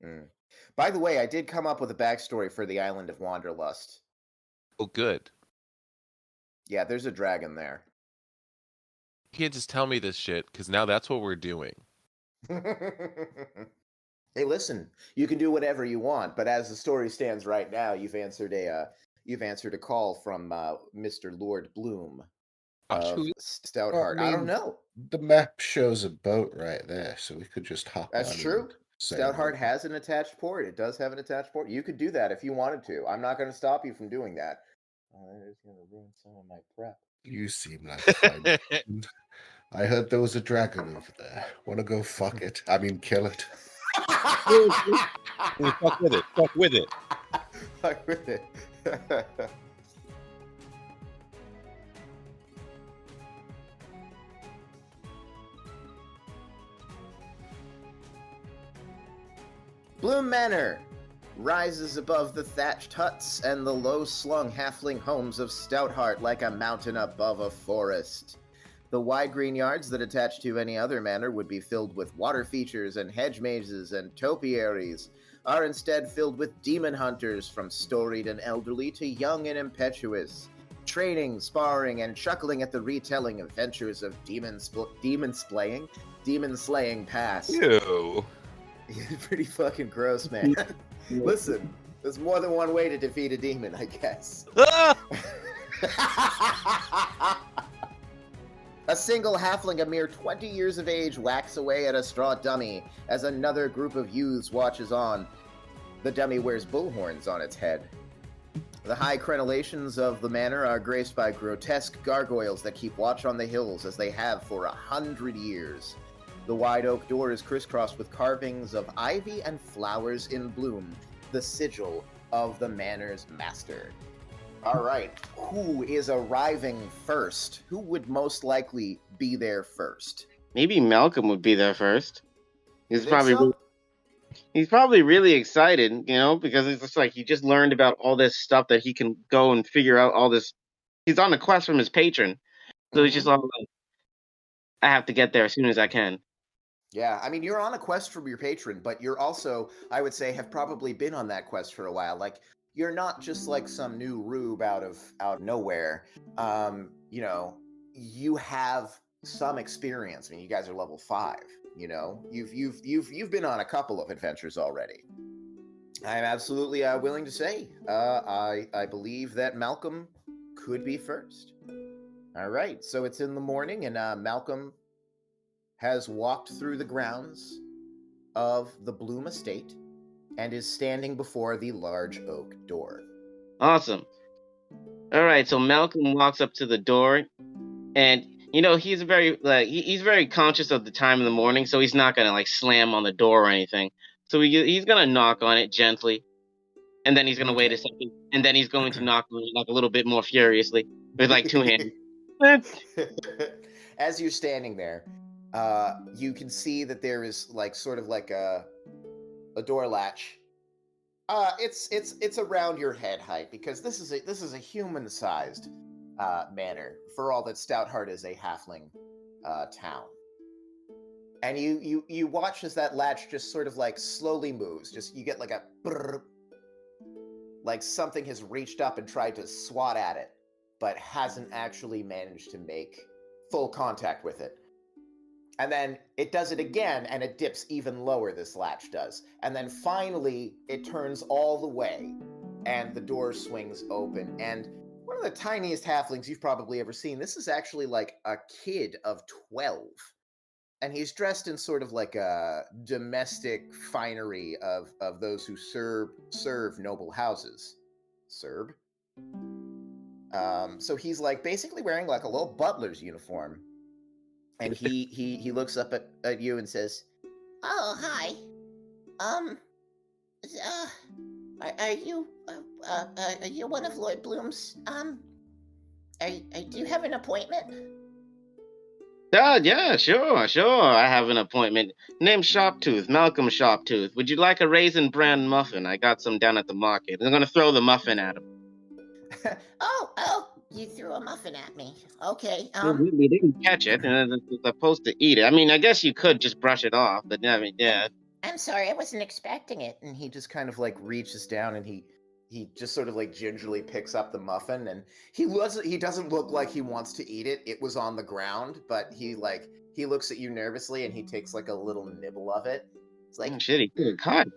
Mm. By the way, I did come up with a backstory for the island of Wanderlust. Oh, good. Yeah, there's a dragon there. You can't just tell me this shit, because now that's what we're doing. Hey, listen, you can do whatever you want, but as the story stands right now, you've answered a call from Mr. Lord Bloom Gosh, of who? Well, I Stoutheart. I don't mean, know. the map shows a boat right there, so we could just hop That's on true. and sail Stoutheart over. has an attached port. It does have an attached port. You could do that if you wanted to. I'm not going to stop you from doing that. Oh, that is going to ruin some of my prep. You seem like a fine person. I heard there was a dragon over there. Want to go fuck it? I mean, kill it. Fuck with it. Fuck with it. Fuck with it. Bloom Manor rises above the thatched huts and the low-slung halfling homes of Stoutheart like a mountain above a forest. The wide green yards that attach to any other manor would be filled with water features and hedge mazes and topiaries, are instead filled with demon hunters from storied and elderly to young and impetuous, training, sparring, and chuckling at the retelling adventures of demon slaying past. Ew. Pretty fucking gross, man. Listen, there's more than one way to defeat a demon, I guess. A single halfling, a mere 20 years of age, whacks away at a straw dummy as another group of youths watches on. The dummy wears bullhorns on its head. The high crenellations of the manor are graced by grotesque gargoyles that keep watch on the hills as they have for 100 years. The wide oak door is crisscrossed with carvings of ivy and flowers in bloom, the sigil of the manor's master. All right, who is arriving first? Who would most likely be there first? Maybe Malcolm would be there first. You think so? He's probably really excited, because it's just like he just learned about all this stuff that he can go and figure out all this. He's on a quest from his patron, so he's just all like, I have to get there as soon as I can. Yeah, I mean, you're on a quest from your patron, but you're also, I would say, have probably been on that quest for a while. Like, you're not just like some new rube out of nowhere. You have some experience. I mean, you guys are level 5. You've been on a couple of adventures already. I'm absolutely willing to say I believe that Malcolm could be first. All right, so it's in the morning, and Malcolm has walked through the grounds of the Bloom estate and is standing before the large oak door. Awesome. All right, so Malcolm walks up to the door, and he's he's very conscious of the time in the morning, so he's not gonna like slam on the door or anything. So he's gonna knock on it gently, and then he's gonna wait a second, and then he's going to knock on it like a little bit more furiously with like 2 hands. As you're standing there, you can see that there is like sort of like a door latch. It's around your head height because this is a human-sized manor. For all that Stoutheart is a halfling town, and you watch as that latch just sort of like slowly moves. Just you get like a brrr, like something has reached up and tried to swat at it, but hasn't actually managed to make full contact with it. And then it does it again, and it dips even lower, this latch does. And then finally, it turns all the way, and the door swings open. And one of the tiniest halflings you've probably ever seen, this is actually like a kid of 12. And he's dressed in sort of like a domestic finery of those who serve noble houses. Serb? So he's like basically wearing like a little butler's uniform. And he looks up at you and says, "Oh, hi. Are you one of Lord Bloom's? Do you have an appointment?" Yeah, sure. I have an appointment. Name's Sharptooth, Malcolm Sharptooth. Would you like a raisin bran muffin? I got some down at the market. I'm gonna throw the muffin at him. Oh, you threw a muffin at me. Okay. We didn't catch it, and it's supposed to eat it. I mean, I guess you could just brush it off, but I mean, yeah. I'm sorry, I wasn't expecting it. And he just kind of like reaches down and he just sort of like gingerly picks up the muffin, and he doesn't look like he wants to eat it. It was on the ground, but he looks at you nervously and he takes like a little nibble of it. It's like, Oh, shit, he could have caught.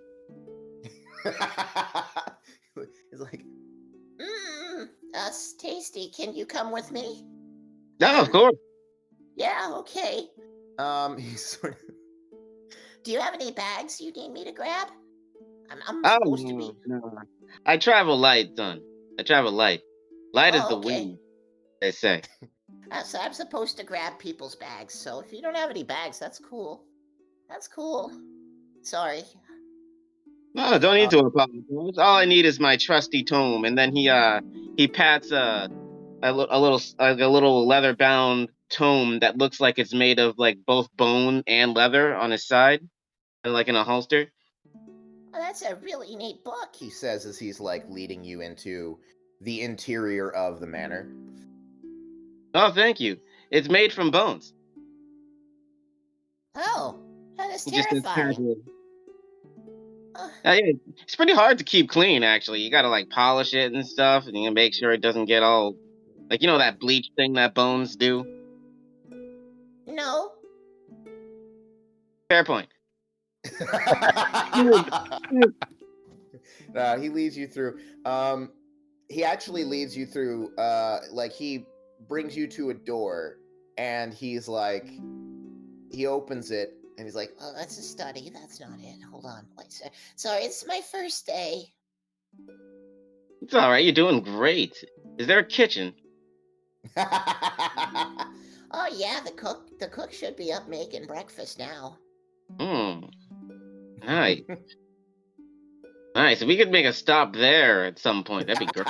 he's like, That's tasty. Can you come with me? No, of course. Yeah, okay. he's sort of, Do you have any bags you need me to grab? I'm Oh, supposed to be. no. I travel light, son. I travel light. Light is Oh, the okay. wind, they say. So I'm supposed to grab people's bags. So if you don't have any bags, that's cool. That's cool. Sorry. No, don't need to apologize. All I need is my trusty tome, and then he pats a little leather bound tome that looks like it's made of like both bone and leather on his side, like in a holster. Well, that's a really neat book. he says as he's like leading you into the interior of the manor. Oh, thank you. It's made from bones. Oh, that is It just is terrifying. casual. Uh, Yeah, it's pretty hard to keep clean, actually. You gotta like polish it and stuff, and you make sure it doesn't get all like that bleach thing that bones do. no. Fair point. He leads you through. He actually leads you through. Like he brings you to a door, and he's like, he opens it, and he's like, Oh, that's a study. That's not it. Hold on. Wait, sorry, it's my first day. It's all right. You're doing great. Is there a kitchen? Oh yeah, the cook should be up making breakfast now. Nice. Nice. If we could make a stop there at some point, that'd be great.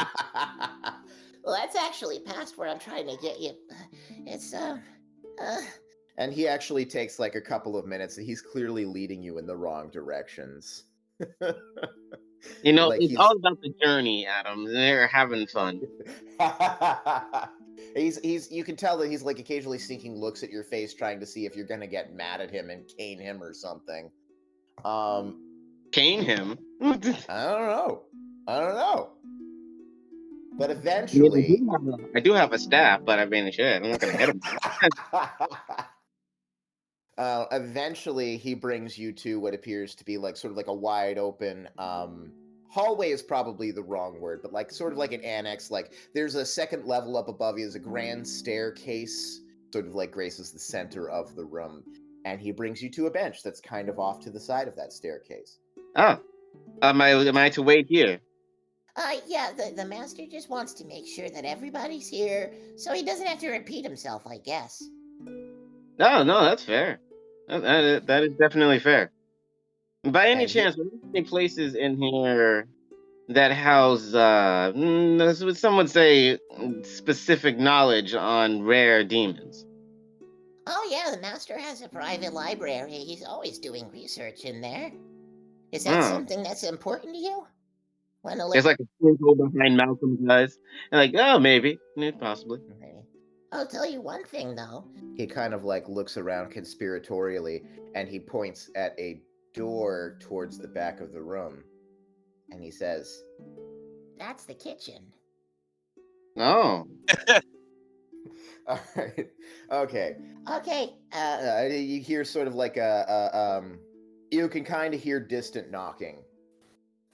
Well, that's actually past where I'm trying to get you. It's And he actually takes like a couple of minutes, and he's clearly leading you in the wrong directions. Like It's he's- all about the journey, Adam. They're having fun. he's you can tell that he's like occasionally sneaking looks at your face, trying to see if you're gonna get mad at him and cane him or something. Cane him? I don't know. But eventually, I do have a staff, but I mean, shit, I'm not gonna hit him. eventually he brings you to what appears to be like sort of like a wide open hallway is probably the wrong word, but like sort of like an annex. Like there's a second level up above you. There's a grand staircase sort of like graces the center of the room, and he brings you to a bench that's kind of off to the side of that staircase. Oh, am I to wait here? yeah, the master just wants to make sure that everybody's here, so he doesn't have to repeat himself, I guess. No, that's fair. That is definitely fair. By any And he- chance, are there any places in here that house, some would say, specific knowledge on rare demons? Oh yeah, the master has a private library. He's always doing research in there. Is that something that's important to you? Wanna There's like a twinkle behind Malcolm's eyes. And like, oh, maybe. Possibly. I'll tell you one thing though. He kind of like looks around conspiratorially, and he points at a door towards the back of the room, and he says, That's the kitchen. Oh. all right, okay. Okay. You hear sort of like you can kind of hear distant knocking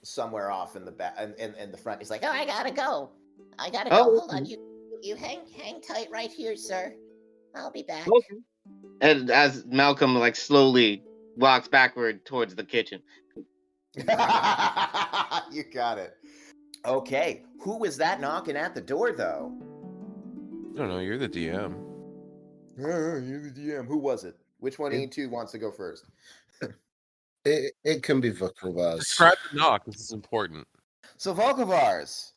somewhere off in the back, in the front. He's like, Oh, I gotta go. Oh, Hold on. You hang tight right here, sir. I'll be back. Okay. And as Malcolm like slowly walks backward towards the kitchen. you got it. Okay, who was that knocking at the door, though? I don't know. You're the DM. You're the DM. Who was it? Which one of you two wants to go first? It can be Vukovaz. Describe the knock. This is important. So, Volkovars,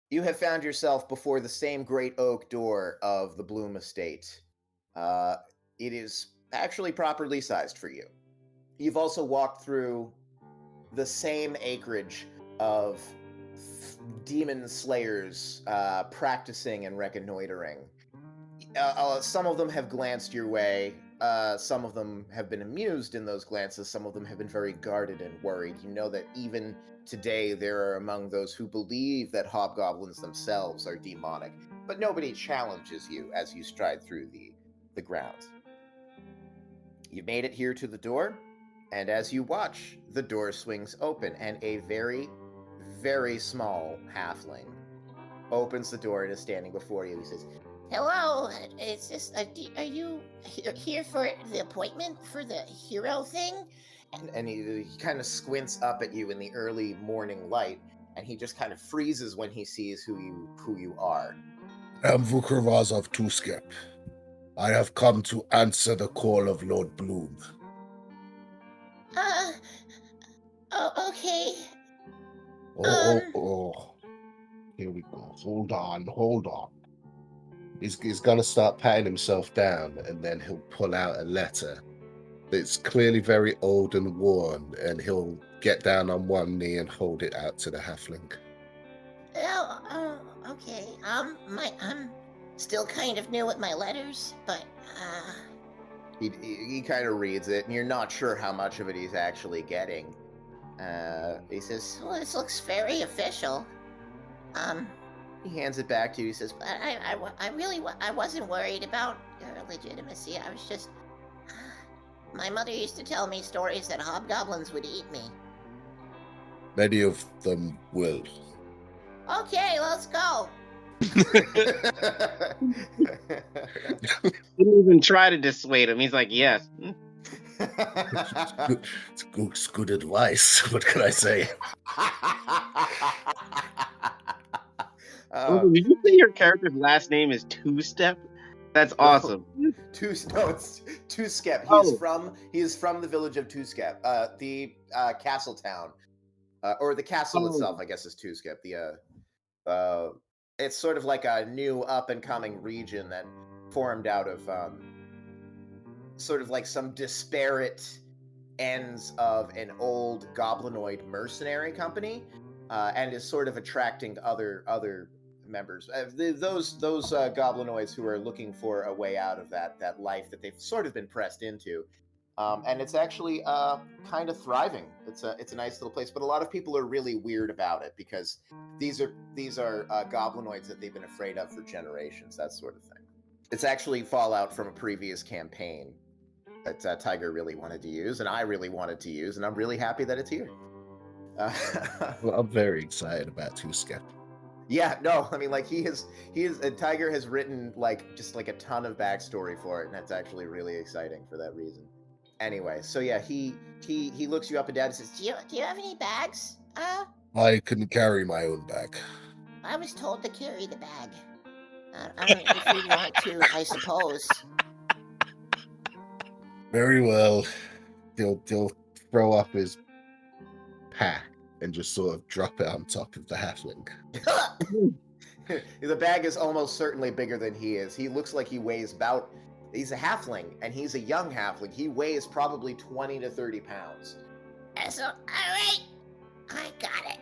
you have found yourself before the same great oak door of the Bloom Estate. It is actually properly sized for you. You've also walked through the same acreage of demon slayers practicing and reconnoitering. Some of them have glanced your way. some of them have been amused in those glances, some of them have been very guarded and worried. You know that even today there are among those who believe that hobgoblins themselves are demonic, but nobody challenges you as you stride through the grounds. You made it here to the door, and as you watch, the door swings open, and a very, very small halfling opens the door and is standing before you. He says, Hello, is this? Are you here for the appointment for the hero thing? and he kind of squints up at you in the early morning light, and he just kind of freezes when he sees who you are. I'm Vukaraz of Tuskep. I have come to answer the call of Lord Bloom. Oh, okay. Oh. Here we go. Hold on. He's gonna start patting himself down, and then he'll pull out a letter. It's clearly very old and worn, and he'll get down on one knee and hold it out to the halfling. Okay. I'm still kind of new at my letters, but He kind of reads it, and you're not sure how much of it he's actually getting. He says, well, this looks very official. he hands it back to you. He says, I wasn't worried about your legitimacy. I was just. My mother used to tell me stories that hobgoblins would eat me. Many of them will. Okay, let's go. Didn't even try to dissuade him. He's like, yes. It's good advice. What can I say? Also, did you say your character's last name is Two Step? That's awesome. It's Tuskep. He is from the village of Tuskep, the castle town, or the castle itself, I guess, is Tuskep. It's sort of like a new up and coming region that formed out of sort of like some disparate ends of an old goblinoid mercenary company, and is sort of attracting other members. Those goblinoids who are looking for a way out of that life that they've sort of been pressed into. And it's actually kind of thriving. It's a nice little place, but a lot of people are really weird about it because these are goblinoids that they've been afraid of for generations, that sort of thing. It's actually fallout from a previous campaign that Tiger really wanted to use, and I really wanted to use, and I'm really happy that it's here. Well, I'm very excited about Tuskep. Yeah, no, I mean, like Tiger has written just a ton of backstory for it, and that's actually really exciting for that reason. Anyway, so yeah, he looks you up and down and says, Do you have any bags? I couldn't carry my own bag. I was told to carry the bag. I mean, if you want to, I suppose. Very well. He'll throw up his pack and just sort of drop it on top of the halfling. The bag is almost certainly bigger than he is. He looks like he weighs he's a halfling, and he's a young halfling. He weighs probably 20 to 30 pounds. So, all right, I got it.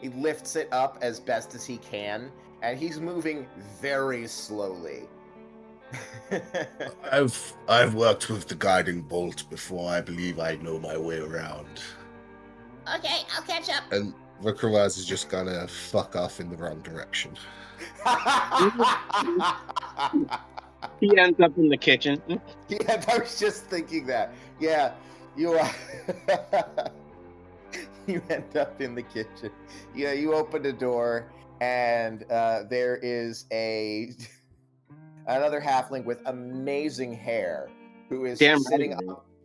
He lifts it up as best as he can, and he's moving very slowly. I've worked with the guiding bolt before. I believe I know my way around. Okay, I'll catch up. And Vukaraz is just gonna fuck off in the wrong direction. He ends up in the kitchen. Yeah, I was just thinking that. Yeah, you you end up in the kitchen. Yeah, you open the door, and there is another halfling with amazing hair who is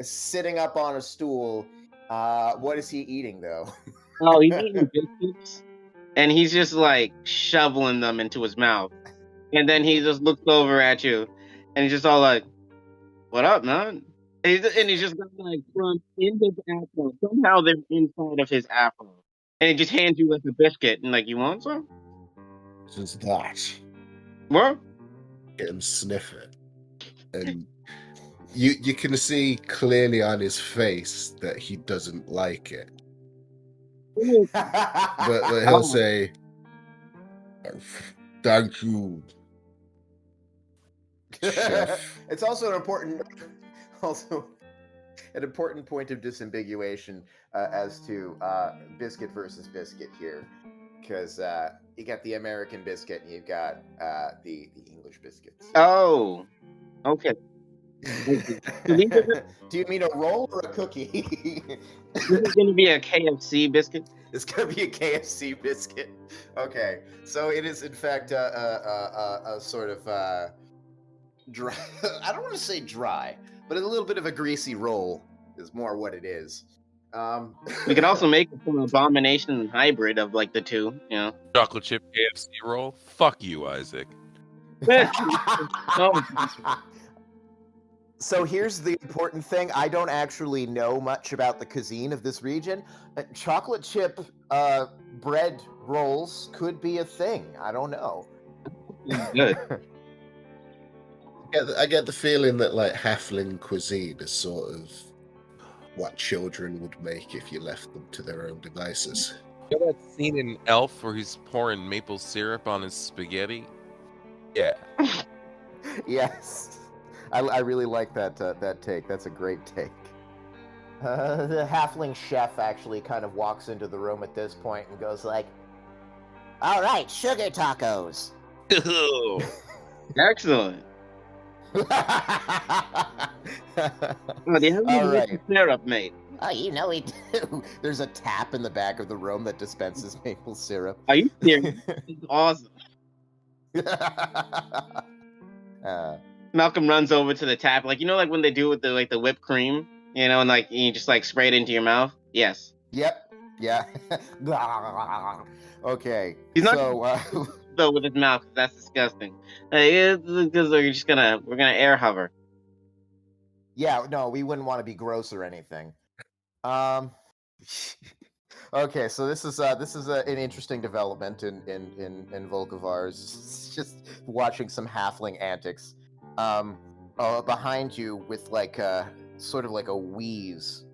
sitting up on a stool. What is he eating, though? Oh, he's eating biscuits, and he's just like shoveling them into his mouth. And then he just looks over at you, and he's just all like, "What up, man?" And he's just got like from in his afro. Somehow they're inside of his afro, and he just hands you like a biscuit, and like, "You want some?" Just that. What? Get him sniff it, and you can see clearly on his face that he doesn't like it. But he'll say, "Thank you." Chef. It's also also an important point of disambiguation as to biscuit versus biscuit here, because you got the American biscuit and you've got the English biscuits. Oh, okay. So these are Do you mean a roll or a cookie? this is going to be a KFC biscuit. It's gonna be a KFC biscuit. Okay, so it is in fact a sort of dry. I don't want to say dry, but a little bit of a greasy roll is more what it is. We could also make it from abomination hybrid of like the two, you know. Chocolate chip KFC roll. Fuck you, Isaac. Oh, So here's the important thing. I don't actually know much about the cuisine of this region. Chocolate chip bread rolls could be a thing. I don't know. good. I get the feeling that like halfling cuisine is sort of what children would make if you left them to their own devices. You know that scene in Elf where he's pouring maple syrup on his spaghetti? Yeah. Yes, I really like that take. That's a great take. The halfling chef actually kind of walks into the room at this point and goes like, "All right, sugar tacos." Excellent. Oh, they have All right. maple syrup, mate. Oh, you know we do. There's a tap in the back of the room that dispenses maple syrup. Are you serious? It's awesome. Malcolm runs over to the tap, like like when they do with the whipped cream, and like you just like spray it into your mouth. Yes. Yep. Yeah. Okay. He's not So, though with his mouth. 'Cause that's disgusting. Because we're gonna air hover. yeah, no, we wouldn't want to be gross or anything. Okay, so this is an interesting development in Volkavars. Just watching some halfling antics. Behind you with like sort of like a wheeze,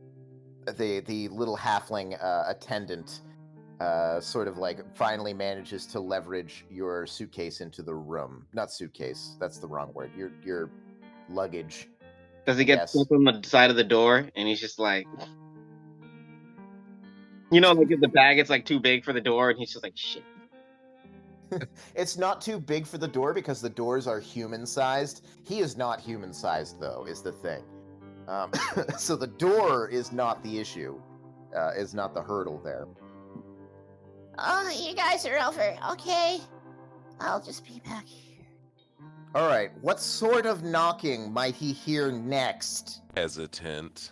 the little halfling attendant sort of like finally manages to leverage your suitcase into the room. Not suitcase, that's the wrong word. Your luggage. Does he get Yes. stuck on the side of the door and he's just like, like if the bag is like too big for the door and he's just like shit. It's not too big for the door because the doors are human-sized. He is not human-sized, though, is the thing. So the door is not the issue, is not the hurdle there. Oh, you guys are over. Okay. I'll just be back here. All right, what sort of knocking might he hear next? Hesitant.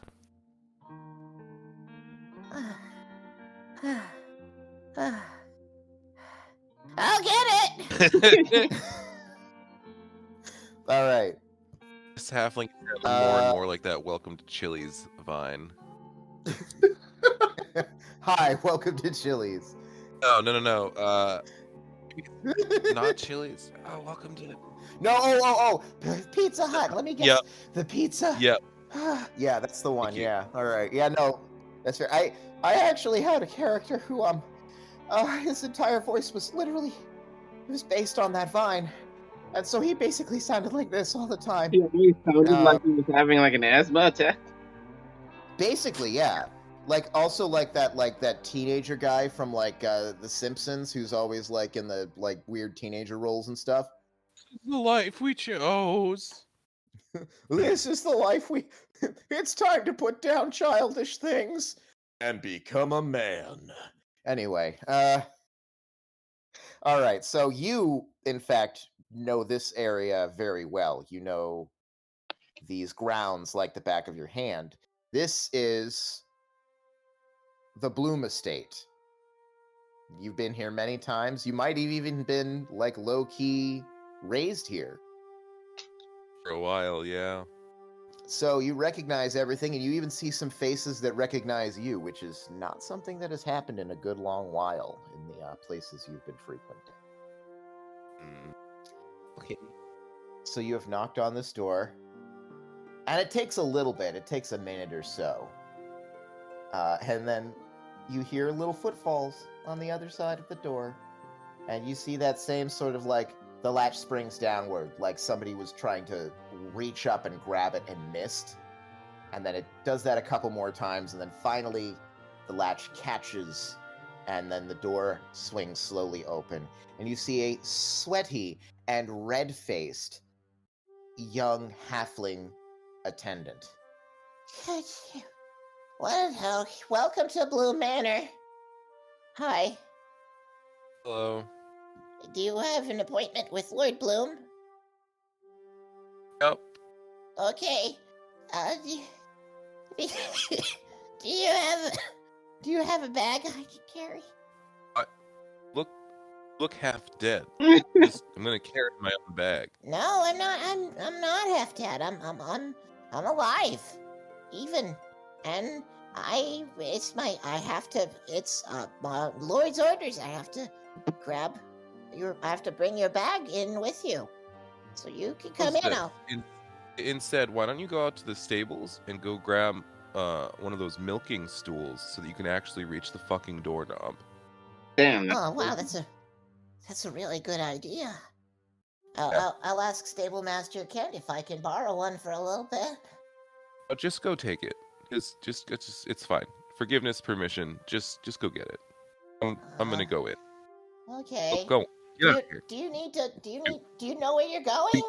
I'll get it! All right. This halfling is sounding more and more like that Welcome to Chili's vine. Hi, welcome to Chili's. Oh, no. Not Chili's. Oh, welcome to... No, oh, Pizza Hut. Let me guess. Yep. The pizza. Yep. Yeah, that's the one. Thank you. Yeah. All right. Yeah, no, that's right. I actually had a character who his entire voice was literally based on that vine, and so he basically sounded like this all the time. He sounded like he was having like an asthma attack. Basically, yeah. Like also like that teenager guy from like The Simpsons who's always like in the like weird teenager roles and stuff. The life we chose. This is the life we. It's time to put down childish things and become a man. Anyway, all right. So you, in fact, know this area very well. You know these grounds like the back of your hand. This is the Bloom Estate. You've been here many times. You might have even been like low key raised here. For a while, yeah. So you recognize everything, and you even see some faces that recognize you, which is not something that has happened in a good long while in the places you've been frequenting. Okay. So you have knocked on this door, and it takes a little bit. It takes a minute or so. And then you hear little footfalls on the other side of the door, and you see that same sort of like The latch springs downward, like somebody was trying to reach up and grab it and missed. And then it does that a couple more times, and then finally the latch catches, and then the door swings slowly open. And you see a sweaty and red-faced young halfling attendant. Well, welcome to Blue Manor. Hi. Hello. Do you have an appointment with Lord Bloom? Yep. Okay. Do you have a bag I can carry? Look half dead. I'm gonna carry my own bag. No, I'm not. I'm not half dead. I'm alive, even, and it's Lord's orders. I have to bring your bag in with you, so you can come in. Instead, why don't you go out to the stables and go grab one of those milking stools so that you can actually reach the fucking doorknob. Damn. Oh wow, that's a really good idea. Yeah. I'll ask Stable Master Kent if I can borrow one for a little bit. But just go take it. Just it's fine. Forgiveness, permission. Just go get it. I'm gonna go in. Okay. Go. Get out of here. Do you know where you're going?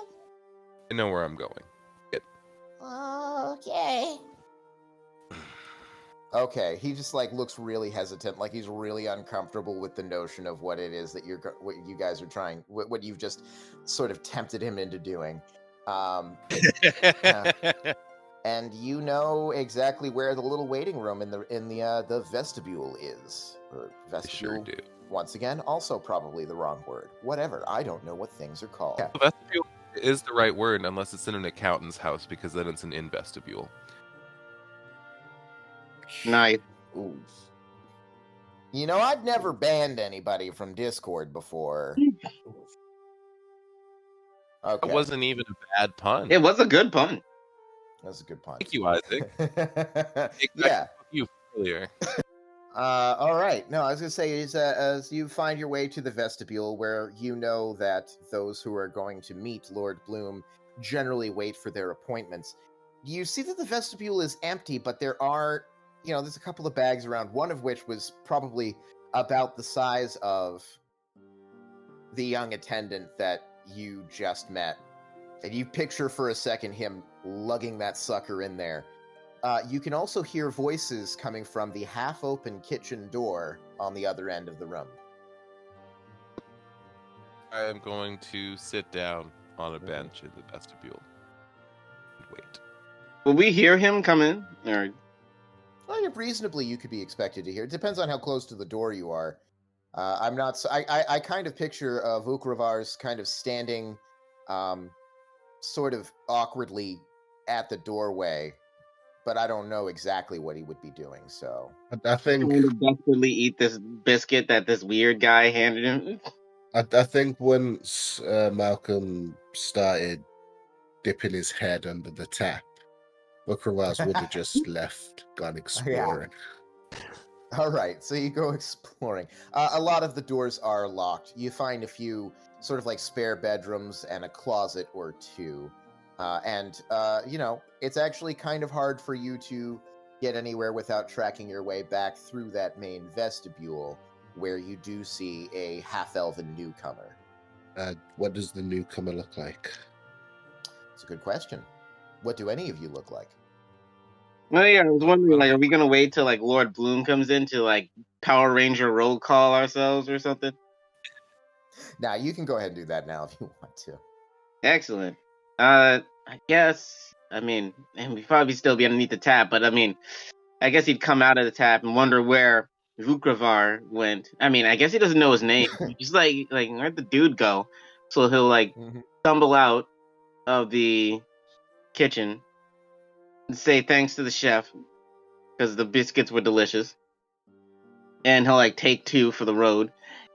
I know where I'm going. Okay. Okay, he just like looks really hesitant, like he's really uncomfortable with the notion of what it is that what you guys are trying, what you've just sort of tempted him into doing. And you know exactly where the little waiting room in the vestibule is. Or vestibule. Sure do. Once again, also probably the wrong word. Whatever. I don't know what things are called. The vestibule is the right word unless it's in an accountant's house, because then it's an in vestibule. Nice. Ooh. You know, I've never banned anybody from Discord before. Okay. That wasn't even a bad pun. It was a good pun. That's a good pun. Thank you, Isaac. Yeah. You earlier. All right. No, I was going to say is as you find your way to the vestibule, where you know that those who are going to meet Lord Bloom generally wait for their appointments. You see that the vestibule is empty, but there are, there's a couple of bags around, one of which was probably about the size of the young attendant that you just met. And you picture for a second him lugging that sucker in there. You can also hear voices coming from the half-open kitchen door on the other end of the room. I am going to sit down on a bench in the vestibule and wait. Will we hear him come in? Or... Well, reasonably, you could be expected to hear. It depends on how close to the door you are. I'm not. I kind of picture Vukravar's kind of standing, sort of awkwardly at the doorway, but I don't know exactly what he would be doing. So I think trying to desperately eat this biscuit that this weird guy handed him. I think once Malcolm started dipping his head under the tap, Vukravar's would have just left, gone exploring. All right, so you go exploring. A lot of the doors are locked. You find a few sort of like spare bedrooms and a closet or two. It's actually kind of hard for you to get anywhere without tracking your way back through that main vestibule, where you do see a half-elven newcomer. What does the newcomer look like? It's a good question. What do any of you look like? Well, yeah, I was wondering, are we gonna wait till Lord Bloom comes in to Power Ranger roll call ourselves or something? Now you can go ahead and do that now if you want to. Excellent. I guess. He'd probably still be underneath the tap, but I guess he'd come out of the tap and wonder where Vukravar went. I guess he doesn't know his name. He's where'd the dude go? So he'll stumble out of the kitchen and say thanks to the chef because the biscuits were delicious, and he'll take two for the road.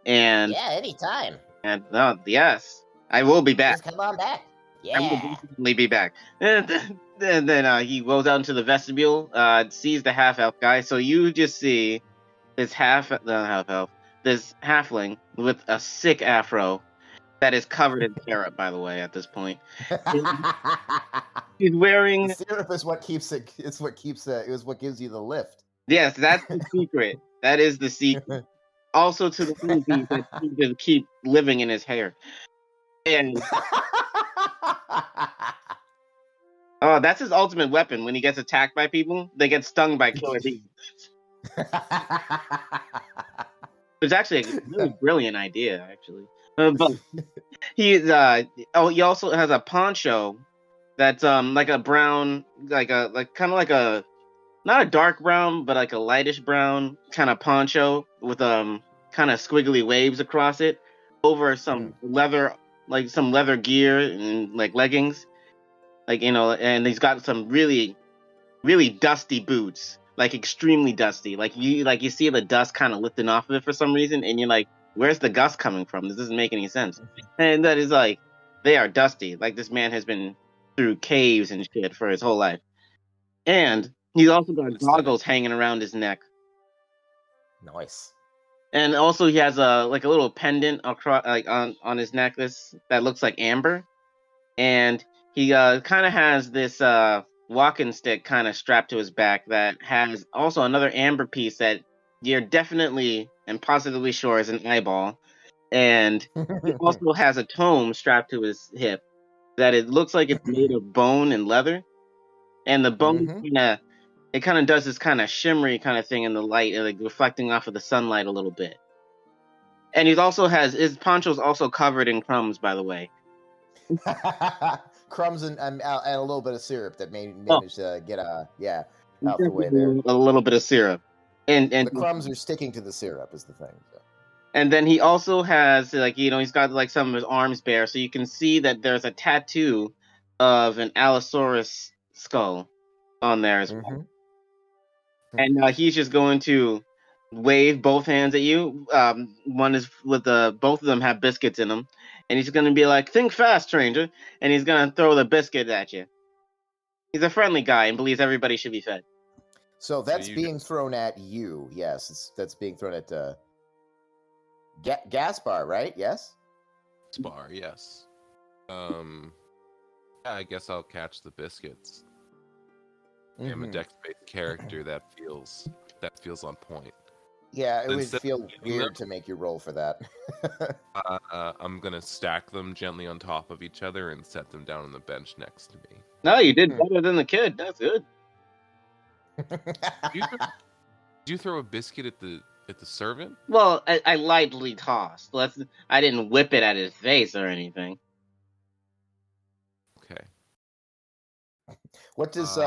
And yeah, anytime. And yes, I will be back. Just come on back. Yeah. I will definitely be back. And then he goes out into the vestibule, sees the half-elf guy. So you just see this halfling with a sick afro that is covered in syrup, by the way, at this point. The He's wearing... syrup is what keeps it. It's what keeps it. Is what gives you the lift. Yes, that's the secret. That is the secret. Also to the honeybees that seem to keep living in his hair. And that's his ultimate weapon. When he gets attacked by people, they get stung by killer bees. It's actually a really brilliant idea, actually. But he also has a poncho that's like a brown, like kind of like a, not a dark brown, but like a lightish brown kind of poncho with kind of squiggly waves across it, over some leather, like some leather gear and like leggings, like, you know, and he's got some really, really dusty boots, like extremely dusty. Like you see the dust kind of lifting off of it for some reason, and you're like, where's the dust coming from? This doesn't make any sense. And that is like, they are dusty. Like, this man has been through caves and shit for his whole life. And he's also got goggles hanging around his neck. Nice. And also he has a little pendant across, like on his necklace that looks like amber. And he kind of has this walking stick kind of strapped to his back that has also another amber piece that you're definitely and positively sure is an eyeball. And he also has a tome strapped to his hip that it looks like it's made of bone and leather. And the bone kind of does this kind of shimmery kind of thing in the light, like reflecting off of the sunlight a little bit. And his poncho's also covered in crumbs, by the way. Crumbs and a little bit of syrup that managed to get out the way there. A little bit of syrup, and the crumbs are sticking to the syrup is the thing. So. And then he also has, like, you know, he's got like some of his arms bare, so you can see that there's a tattoo of an Allosaurus skull on there as well. And he's just going to wave both hands at you. One is with both of them have biscuits in them, and he's going to be like, "Think fast, stranger," and he's going to throw the biscuit at you. He's a friendly guy and believes everybody should be fed. So that's being thrown at you. Yes, that's being thrown at Gaspar, right? Yes. Gaspar, yes. Yeah, I guess I'll catch the biscuits. I'm a dex-based character that feels on point. Yeah, it would feel weird to make you roll for that. I'm gonna stack them gently on top of each other and set them down on the bench next to me. No, you did better than the kid. That's good. Did you throw a biscuit at the servant? Well, I lightly tossed. I didn't whip it at his face or anything. Okay. What does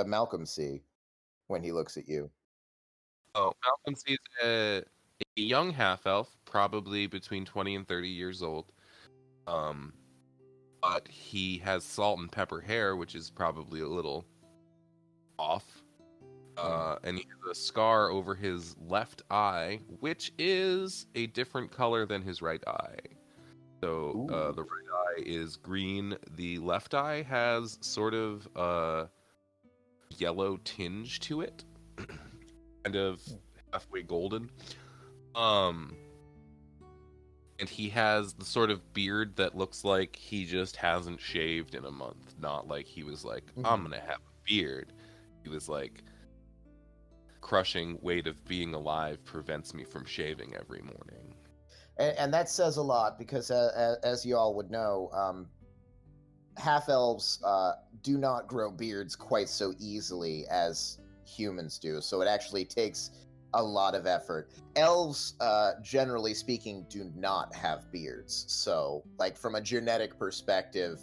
Malcolm see when he looks at you? Oh, Malcolm sees a young half-elf, probably between 20 and 30 years old. But he has salt and pepper hair, which is probably a little off. And he has a scar over his left eye, which is a different color than his right eye. So the right eye is green. The left eye has sort of a yellow tinge to it. Kind of halfway golden. And he has the sort of beard that looks like he just hasn't shaved in a month. Not like he was like, I'm gonna have a beard. He was like, crushing weight of being alive prevents me from shaving every morning. And that says a lot because, as you all would know, half-elves do not grow beards quite so easily as humans do. So it actually takes a lot of effort. Elves, generally speaking, do not have beards. So, like, from a genetic perspective,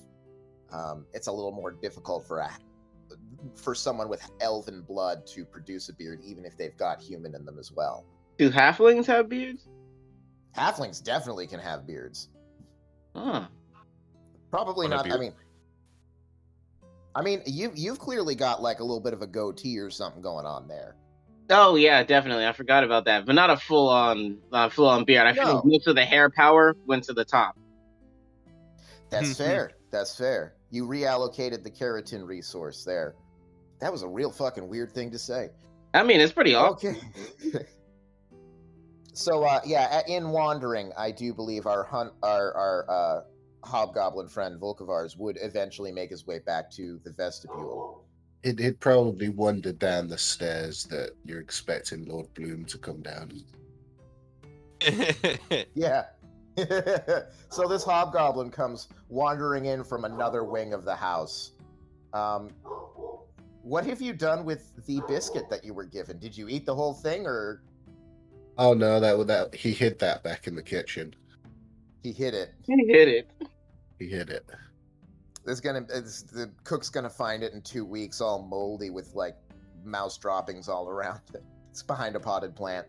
it's a little more difficult for someone with elven blood to produce a beard, even if they've got human in them as well. Do halflings have beards? Halflings definitely can have beards. Huh. Probably not. I mean, you've clearly got like a little bit of a goatee or something going on there. Oh yeah, definitely. I forgot about that, but not a full on beard. I feel like most of the hair power went to the top. That's fair. That's fair. You reallocated the keratin resource there. That was a real fucking weird thing to say. I mean, it's pretty awesome. Okay. in wandering, I do believe our hobgoblin friend Volkavars would eventually make his way back to the vestibule. He'd probably wander down the stairs that you're expecting Lord Bloom to come down. Yeah. So this hobgoblin comes wandering in from another wing of the house. What have you done with the biscuit that you were given? Did you eat the whole thing, or Oh no, that he hid that back in the kitchen. he hid it? He hit it. He hid it. The cook's gonna find it in 2 weeks, all moldy with like mouse droppings all around it. It's behind a potted plant.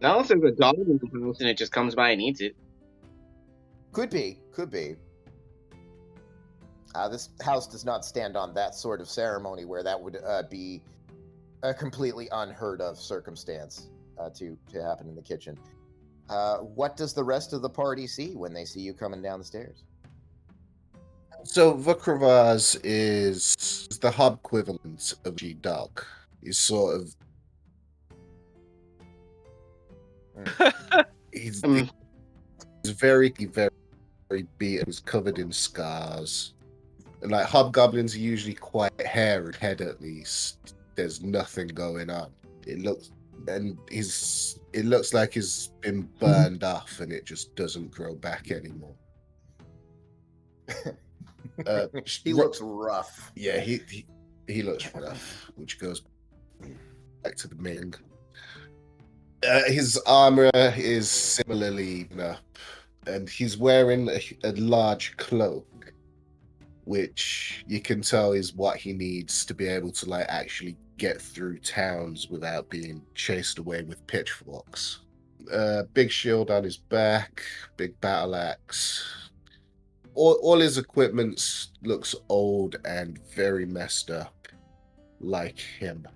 Now if there's a dog in the house and it just comes by and eats it. Could be. This house does not stand on that sort of ceremony where that would be a completely unheard of circumstance to happen in the kitchen. What does the rest of the party see when they see you coming down the stairs? So Vukravaz is the hub equivalent of G-Dog. He's sort of he's very beaten, he's covered in scars. And like hobgoblins are usually quite hairy, head at least. There's nothing going on. It looks like he's been burned off and it just doesn't grow back anymore. He looks rough. Yeah, he looks rough, which goes back to the Ming. His armor is similarly up, and he's wearing a large cloak, which you can tell is what he needs to be able to like actually get through towns without being chased away with pitchforks. Big shield on his back, big battle axe. All his equipment looks old and very messed up, like him.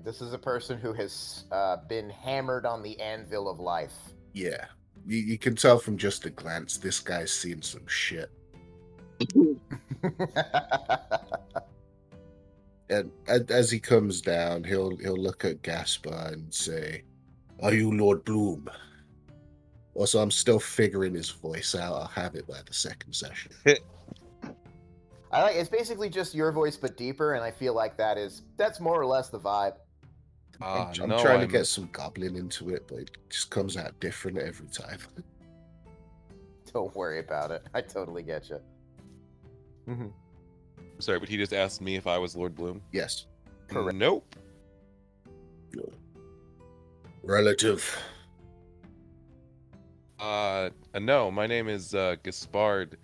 This is a person who has been hammered on the anvil of life. Yeah, you can tell from just a glance this guy's seen some shit. And as he comes down, he'll look at Gaspar and say, "Are you Lord Bloom?" Also, I'm still figuring his voice out. I'll have it by the second session. It's basically just your voice but deeper, and I feel like that's more or less the vibe. I'm trying to get some goblin into it, but it just comes out different every time. Don't worry about it. I totally get you. Mm-hmm. Sorry, but he just asked me if I was Lord Bloom. Yes. Correct. Nope. Relative. No, my name is Gaspard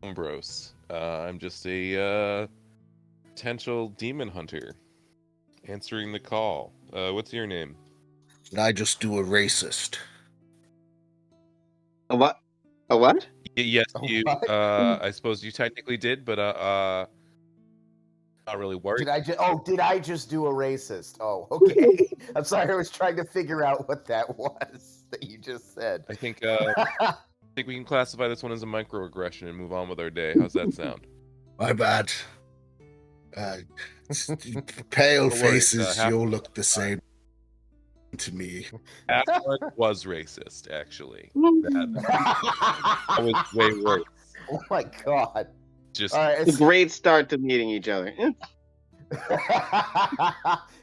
Umbros. I'm just a potential demon hunter. Answering the call. What's your name? I just do a racist. A what? A what? Yes, you. What? I suppose you technically did, but not really worried. Did I just do a racist? Oh, okay. I'm sorry. I was trying to figure out what that was that you just said. I think we can classify this one as a microaggression and move on with our day. How's that sound? My bad. Pale No worries, faces, you all look the same to me. That one was racist, actually. That was way worse. Oh my god. Just All right, It's a great start to meeting each other.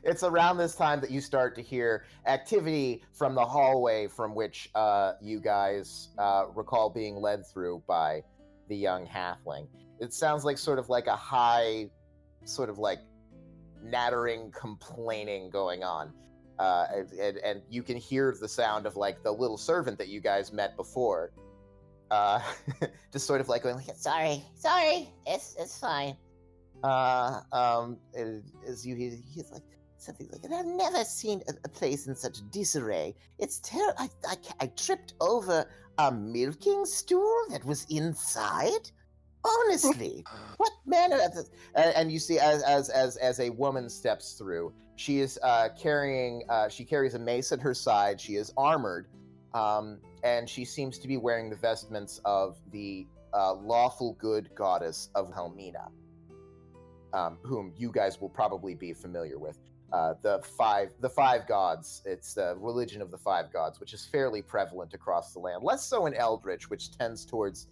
it's around this time that you start to hear activity from the hallway from which you guys recall being led through by the young halfling. It sounds like sort of like a high, sort of like nattering, complaining going on. And you can hear the sound of like the little servant that you guys met before. Just sort of like going, Sorry, it's fine. He's like something like, I've never seen a place in such disarray. It's terrible. I tripped over a milking stool that was inside. Honestly, what manner of this? And you see, as a woman steps through, she is she carries a mace at her side. She is armored, and she seems to be wearing the vestments of the lawful good goddess of Helmina, whom you guys will probably be familiar with. the five gods. It's the religion of the five gods, which is fairly prevalent across the land. Less so in Eldritch, which tends towards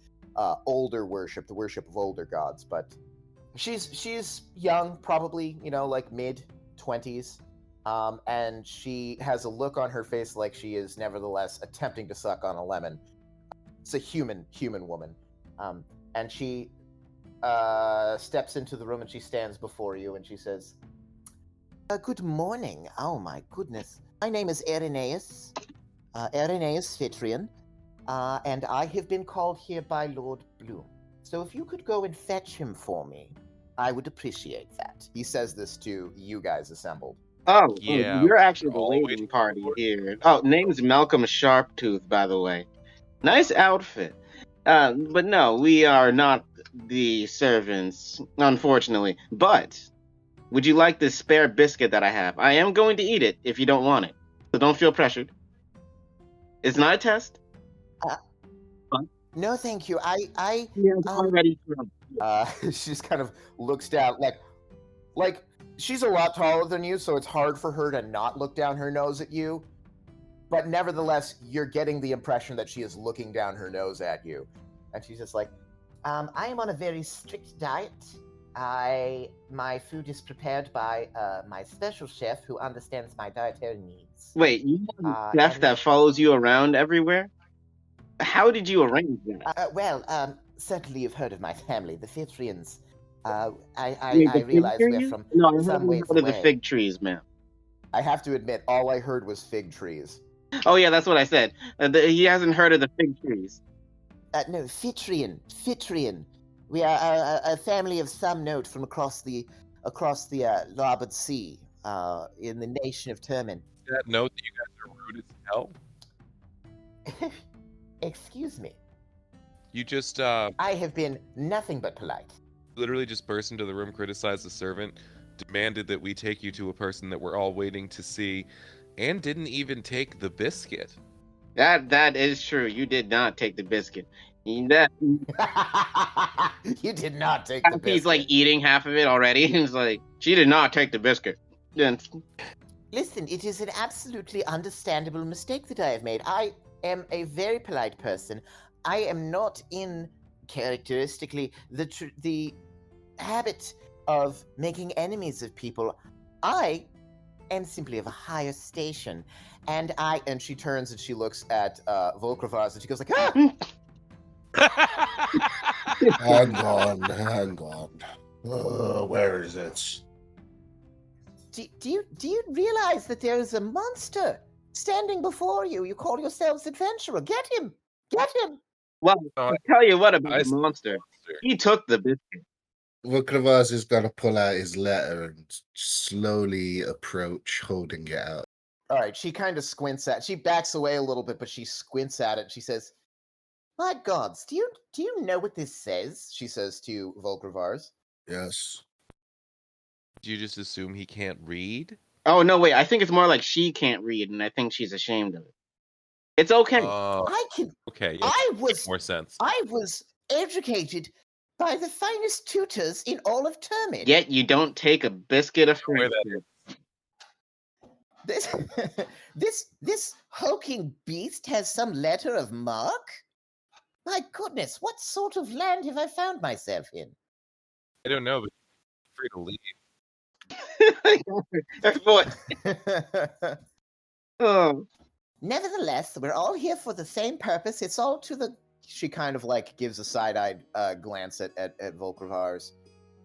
older worship, the worship of older gods. But she's young, probably like mid-20s, and she has a look on her face like she is nevertheless attempting to suck on a lemon. It's a human woman, and she steps into the room and she stands before you and she says, good morning. Oh my goodness. My name is Arenaeus Fitrian, and I have been called here by Lord Bloom. So if you could go and fetch him for me, I would appreciate that. He says this to you guys assembled. Oh, Yeah, you're actually the we're all waiting waiting party for it. here. Oh, name's Malcolm Sharptooth, by the way. Nice outfit. But no, we are not the servants, unfortunately. But would you like this spare biscuit that I have? I am going to eat it if you don't want it. So don't feel pressured. It's not a test. No, thank you. I already. she just kind of looks down, like she's a lot taller than you, so it's hard for her to not look down her nose at you. But nevertheless, you're getting the impression that she is looking down her nose at you. And she's just like, I am on a very strict diet. My food is prepared by my special chef who understands my dietary needs. Wait, you have a chef that follows you around everywhere? How did you arrange that? Certainly you've heard of my family, the Fitrians. I The realize fig we're trees? from No, I some haven't ways heard of the away. fig trees, man. I have to admit, all I heard was fig trees. Oh yeah, that's what I said. He hasn't heard of the fig trees. No, Fitrian. We are a family of some note from across the larboard sea, in the nation of Termin. That note that you guys are rude as hell. Excuse me. You just I have been nothing but polite. literally just burst into the room, criticized the servant, demanded that we take you to a person that we're all waiting to see, and didn't even take the biscuit. That is true. You did not take the biscuit. You did not take the biscuit. He's like eating half of it already. He's like, she did not take the biscuit. Listen, it is an absolutely understandable mistake that I have made. I am a very polite person. I am not in characteristically the habit of making enemies of people. I am simply of a higher station, and she turns and she looks at Volkravaz and she goes like, ah! Hang on. Where is it? Do you realize that there is a monster standing before you? You call yourselves adventurer. Get him! Well, I'll tell you what about the monster. He took the biscuit. Volkravaz is going to pull out his letter and slowly approach, holding it out. All right, she kind of squints at. She backs away a little bit, but she squints at it. And she says, "My gods, do you know what this says?" She says to Volkravaz. Yes. Do you just assume he can't read? Oh no, wait. I think it's more like she can't read, and I think she's ashamed of it. It's okay. I can. Okay. Yeah, makes more sense. I was educated by the finest tutors in all of Termin. Yet you don't take a biscuit of friendship. This hulking beast has some letter of mark? My goodness, what sort of land have I found myself in? I don't know, but feel free to leave. Oh. Nevertheless, we're all here for the same purpose. It's all to the... She kind of like gives a side-eyed glance at Volkravaz.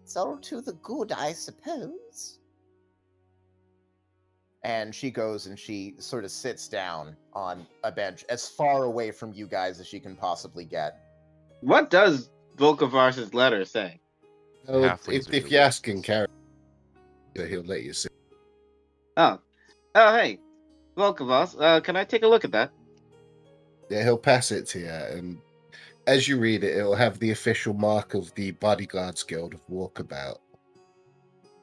It's all to the good, I suppose. And she goes and she sort of sits down on a bench as far away from you guys as she can possibly get. What does Volkravaz's letter say? If you're asking character, he'll let you see. Oh, hey, Volkravaz, can I take a look at that? Yeah, he'll pass it to you, and as you read it, it'll have the official mark of the Bodyguards Guild of Walkabout.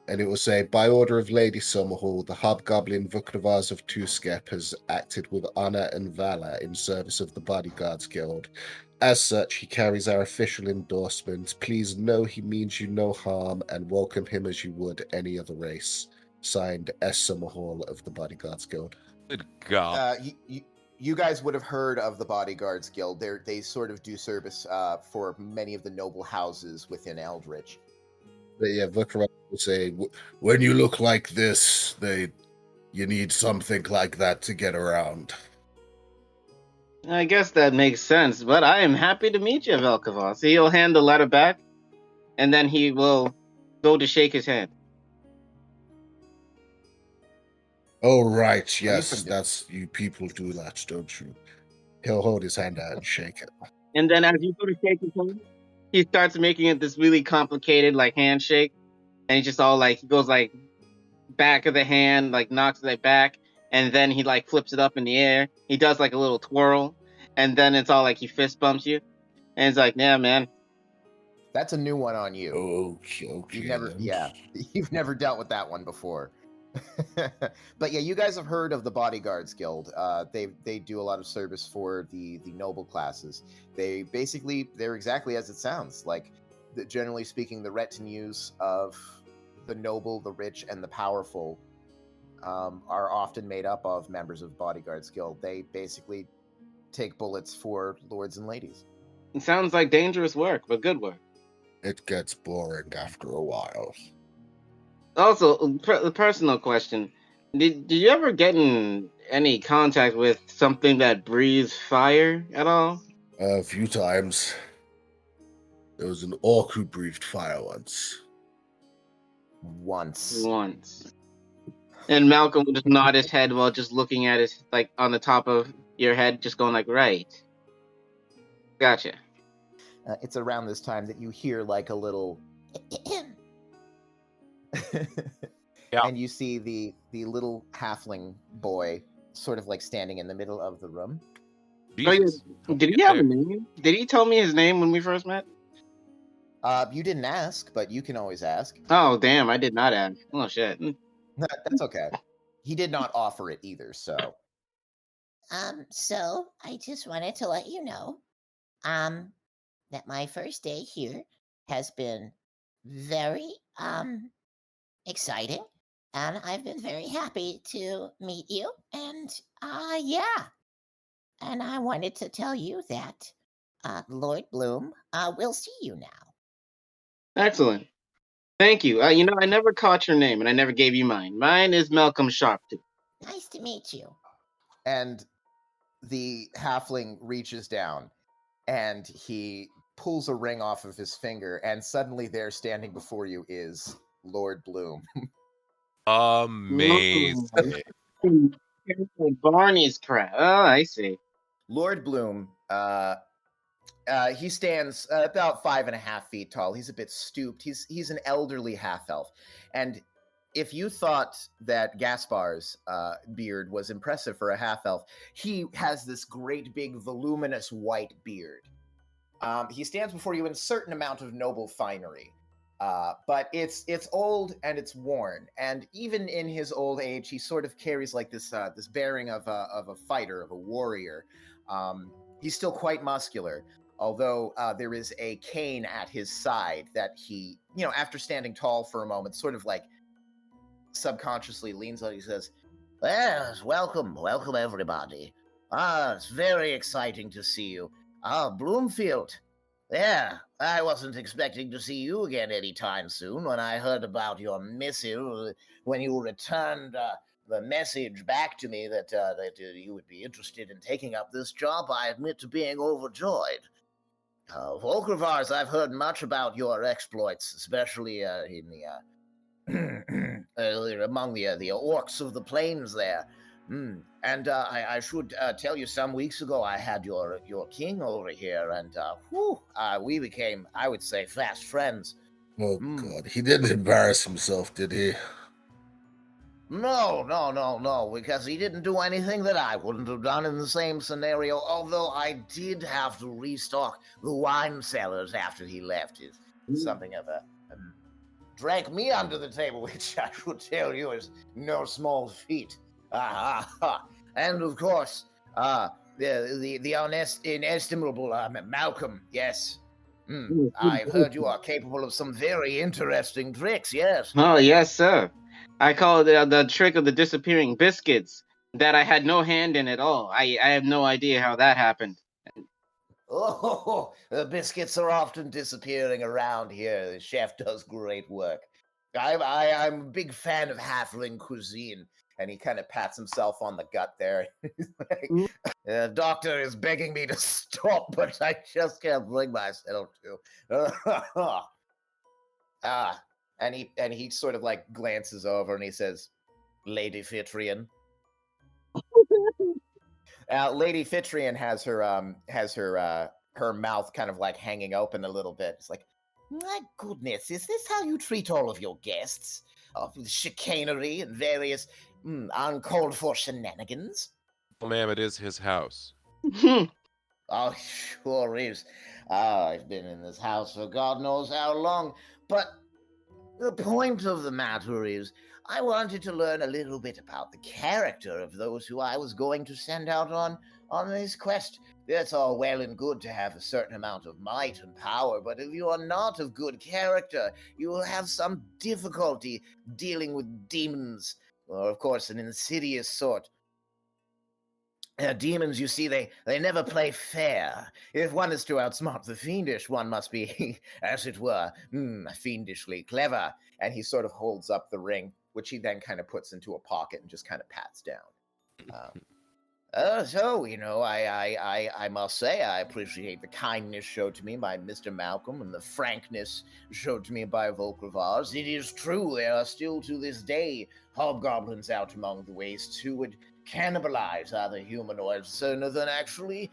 And it will say, by order of Lady Summerhall, the hobgoblin Volkravaz of Tuskep has acted with honor and valor in service of the Bodyguards Guild. As such, he carries our official endorsement. Please know he means you no harm and welcome him as you would any other race. Signed S. Summerhall of the Bodyguards Guild. Good God. You guys would have heard of the Bodyguards Guild. They sort of do service for many of the noble houses within Eldritch. But yeah, Vikram would say, when you look like this, you need something like that to get around. I guess that makes sense, but I am happy to meet you, Velkavos. So he'll hand the letter back, and then he will go to shake his hand. Oh, right, yes, that's, you people do that, don't you? He'll hold his hand out and shake it. And then as you go to shake his hand, he starts making it this really complicated, like, handshake. And he just all, like, he goes, like, back of the hand, like, knocks it back. And then he, like, flips it up in the air. He does, like, a little twirl. And then it's all, like, he fist bumps you. And it's like, yeah, man. That's a new one on you. Okay. You've never dealt with that one before. But yeah, you guys have heard of the Bodyguards Guild. They do a lot of service for the noble classes. They're exactly as it sounds. Like, generally speaking, the retinues of the noble, the rich, and the powerful are often made up of members of Bodyguards Guild. They basically take bullets for lords and ladies. It sounds like dangerous work, but good work. It gets boring after a while. Also, a personal question. Did you ever get in any contact with something that breathes fire at all? A few times. There was an orc who breathed fire once. Once. And Malcolm would just nod his head while just looking at it, like, on the top of your head, just going like, right. Gotcha. It's around this time that you hear, like, a little... Yeah. And you see the little halfling boy sort of, like, standing in the middle of the room. Jesus. Did he have a name? Did he tell me his name when we first met? You didn't ask, but you can always ask. Oh, damn, I did not ask. Oh, shit. That's okay. He did not offer it either, so... So I just wanted to let you know, that my first day here has been very, exciting, and I've been very happy to meet you, and, yeah. And I wanted to tell you that, Lord Bloom, will see you now. Excellent. Thank you. I never caught your name, and I never gave you mine. Mine is Malcolm Sharpton. Nice to meet you. And the halfling reaches down, and he pulls a ring off of his finger, and suddenly there, standing before you, is Lord Bloom. Amazing. Barney's crap. Oh, I see. Lord Bloom, he stands about 5.5 feet tall. He's a bit stooped. He's an elderly half-elf. And if you thought that Gaspar's beard was impressive for a half-elf, he has this great big voluminous white beard. He stands before you in a certain amount of noble finery. But it's old and it's worn, and even in his old age, he sort of carries like this bearing of a fighter, of a warrior. He's still quite muscular, although there is a cane at his side that he, after standing tall for a moment, sort of like subconsciously leans on. He says, "Well, welcome everybody. It's very exciting to see you. Bloomfield. Yeah, I wasn't expecting to see you again anytime soon. When I heard about your missive, when you returned the message back to me that you would be interested in taking up this job, I admit to being overjoyed. Volkrivars, I've heard much about your exploits, especially in the among the orcs of the plains there. And I should tell you, some weeks ago I had your king over here, and we became, I would say, fast friends. Oh, God. He didn't embarrass himself, did he? No, because he didn't do anything that I wouldn't have done in the same scenario, although I did have to restock the wine cellars after he left. It's something of a... drank me under the table, which I should tell you is no small feat. And of course, the inestimable Malcolm, yes. I've heard you are capable of some very interesting tricks, yes. Oh, yes, sir. I call it the trick of the disappearing biscuits that I had no hand in at all. I have no idea how that happened. Oh, the biscuits are often disappearing around here. The chef does great work. I'm a big fan of halfling cuisine, and he kind of pats himself on the gut there. He's like, the doctor is begging me to stop, but I just can't bring myself to. And he sort of like glances over and he says, "Lady Fitrian." Lady Fitrian has her mouth kind of like hanging open a little bit. It's like, my goodness, is this how you treat all of your guests? Of chicanery and various uncalled for shenanigans? Well, ma'am, it is his house. Oh, sure is. I've been in this house for God knows how long, but the point of the matter is, I wanted to learn a little bit about the character of those who I was going to send out on this quest. It's all well and good to have a certain amount of might and power, but if you are not of good character, you will have some difficulty dealing with demons, or of course an insidious sort. Demons, you see, they never play fair. If one is to outsmart the fiendish, one must be, as it were, fiendishly clever. And he sort of holds up the ring, which he then kind of puts into a pocket and just kind of pats down. So, I must say I appreciate the kindness showed to me by Mr. Malcolm and the frankness showed to me by Volcravars. It is true there are still to this day hobgoblins out among the wastes who would cannibalize other humanoids sooner than actually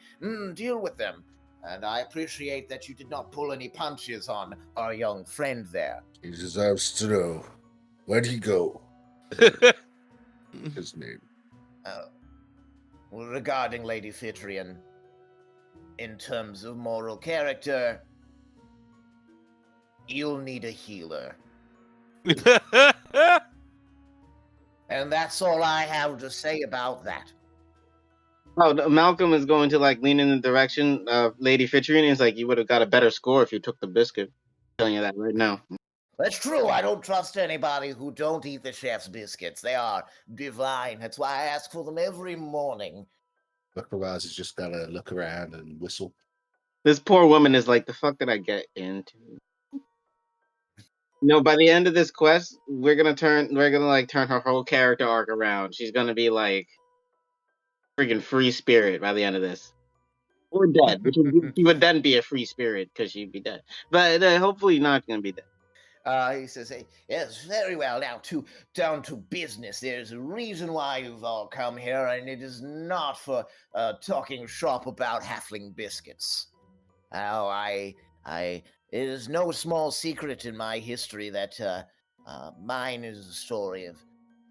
deal with them. And I appreciate that you did not pull any punches on our young friend there. He deserves to know. Where'd he go? His name. Regarding Lady Fitrian, in terms of moral character, you'll need a healer. And that's all I have to say about that. Oh, Malcolm is going to like lean in the direction of Lady Fitrian. He's like, you would have got a better score if you took the biscuit. I'm telling you that right now. That's true. I don't trust anybody who don't eat the chef's biscuits. They are divine. That's why I ask for them every morning. Buckaraz is just gonna look around and whistle. This poor woman is like, the fuck did I get into? No, by the end of this quest, we're gonna turn her whole character arc around. She's gonna be like freaking free spirit by the end of this. Or dead. She would then be a free spirit because she'd be dead. But hopefully not gonna be dead. He says, hey, yes, very well. Now, down to business. There's a reason why you've all come here, and it is not for talking shop about halfling biscuits. Now, it is no small secret in my history that mine is a story of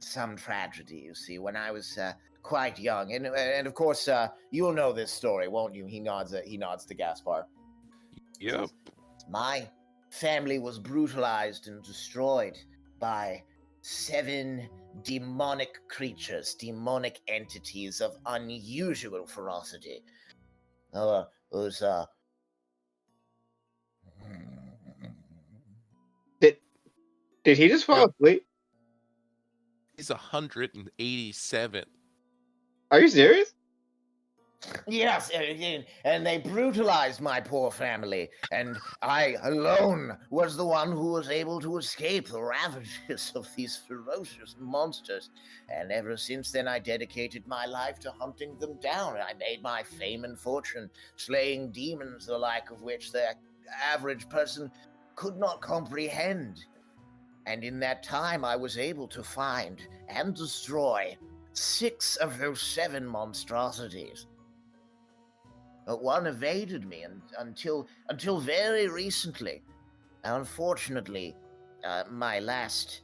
some tragedy. You see, when I was quite young, and of course, you'll know this story, won't you? He nods to Gaspar. Yep. My family was brutalized and destroyed by 7 demonic creatures, demonic entities of unusual ferocity. It was Did he just fall asleep? He's 187. Are you serious? Yes, and they brutalized my poor family, and I alone was the one who was able to escape the ravages of these ferocious monsters. And ever since then, I dedicated my life to hunting them down. I made my fame and fortune slaying demons, the like of which the average person could not comprehend. And in that time, I was able to find and destroy 6 of those 7 monstrosities. But one evaded me until very recently. Unfortunately, my last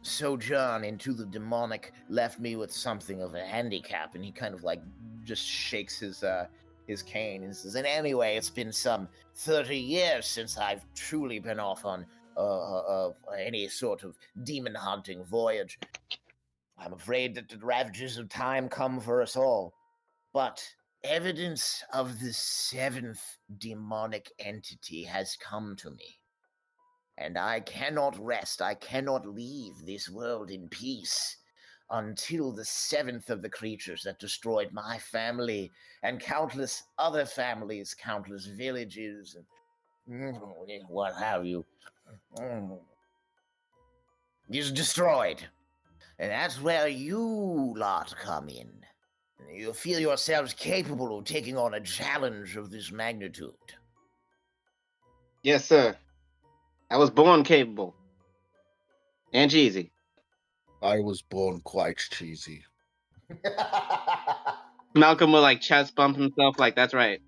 sojourn into the demonic left me with something of a handicap, and he kind of like just shakes his cane and says, and anyway, it's been some 30 years since I've truly been off on any sort of demon hunting voyage. I'm afraid that the ravages of time come for us all. But evidence of the 7th demonic entity has come to me. and I cannot rest. I cannot leave this world in peace until the seventh of the creatures that destroyed my family and countless other families, countless villages, and what have you, is destroyed. And that's where you lot come in. You feel yourselves capable of taking on a challenge of this magnitude. Yes, sir. I was born capable and cheesy. I was born quite cheesy. Malcolm will like chest bump himself, like that's right.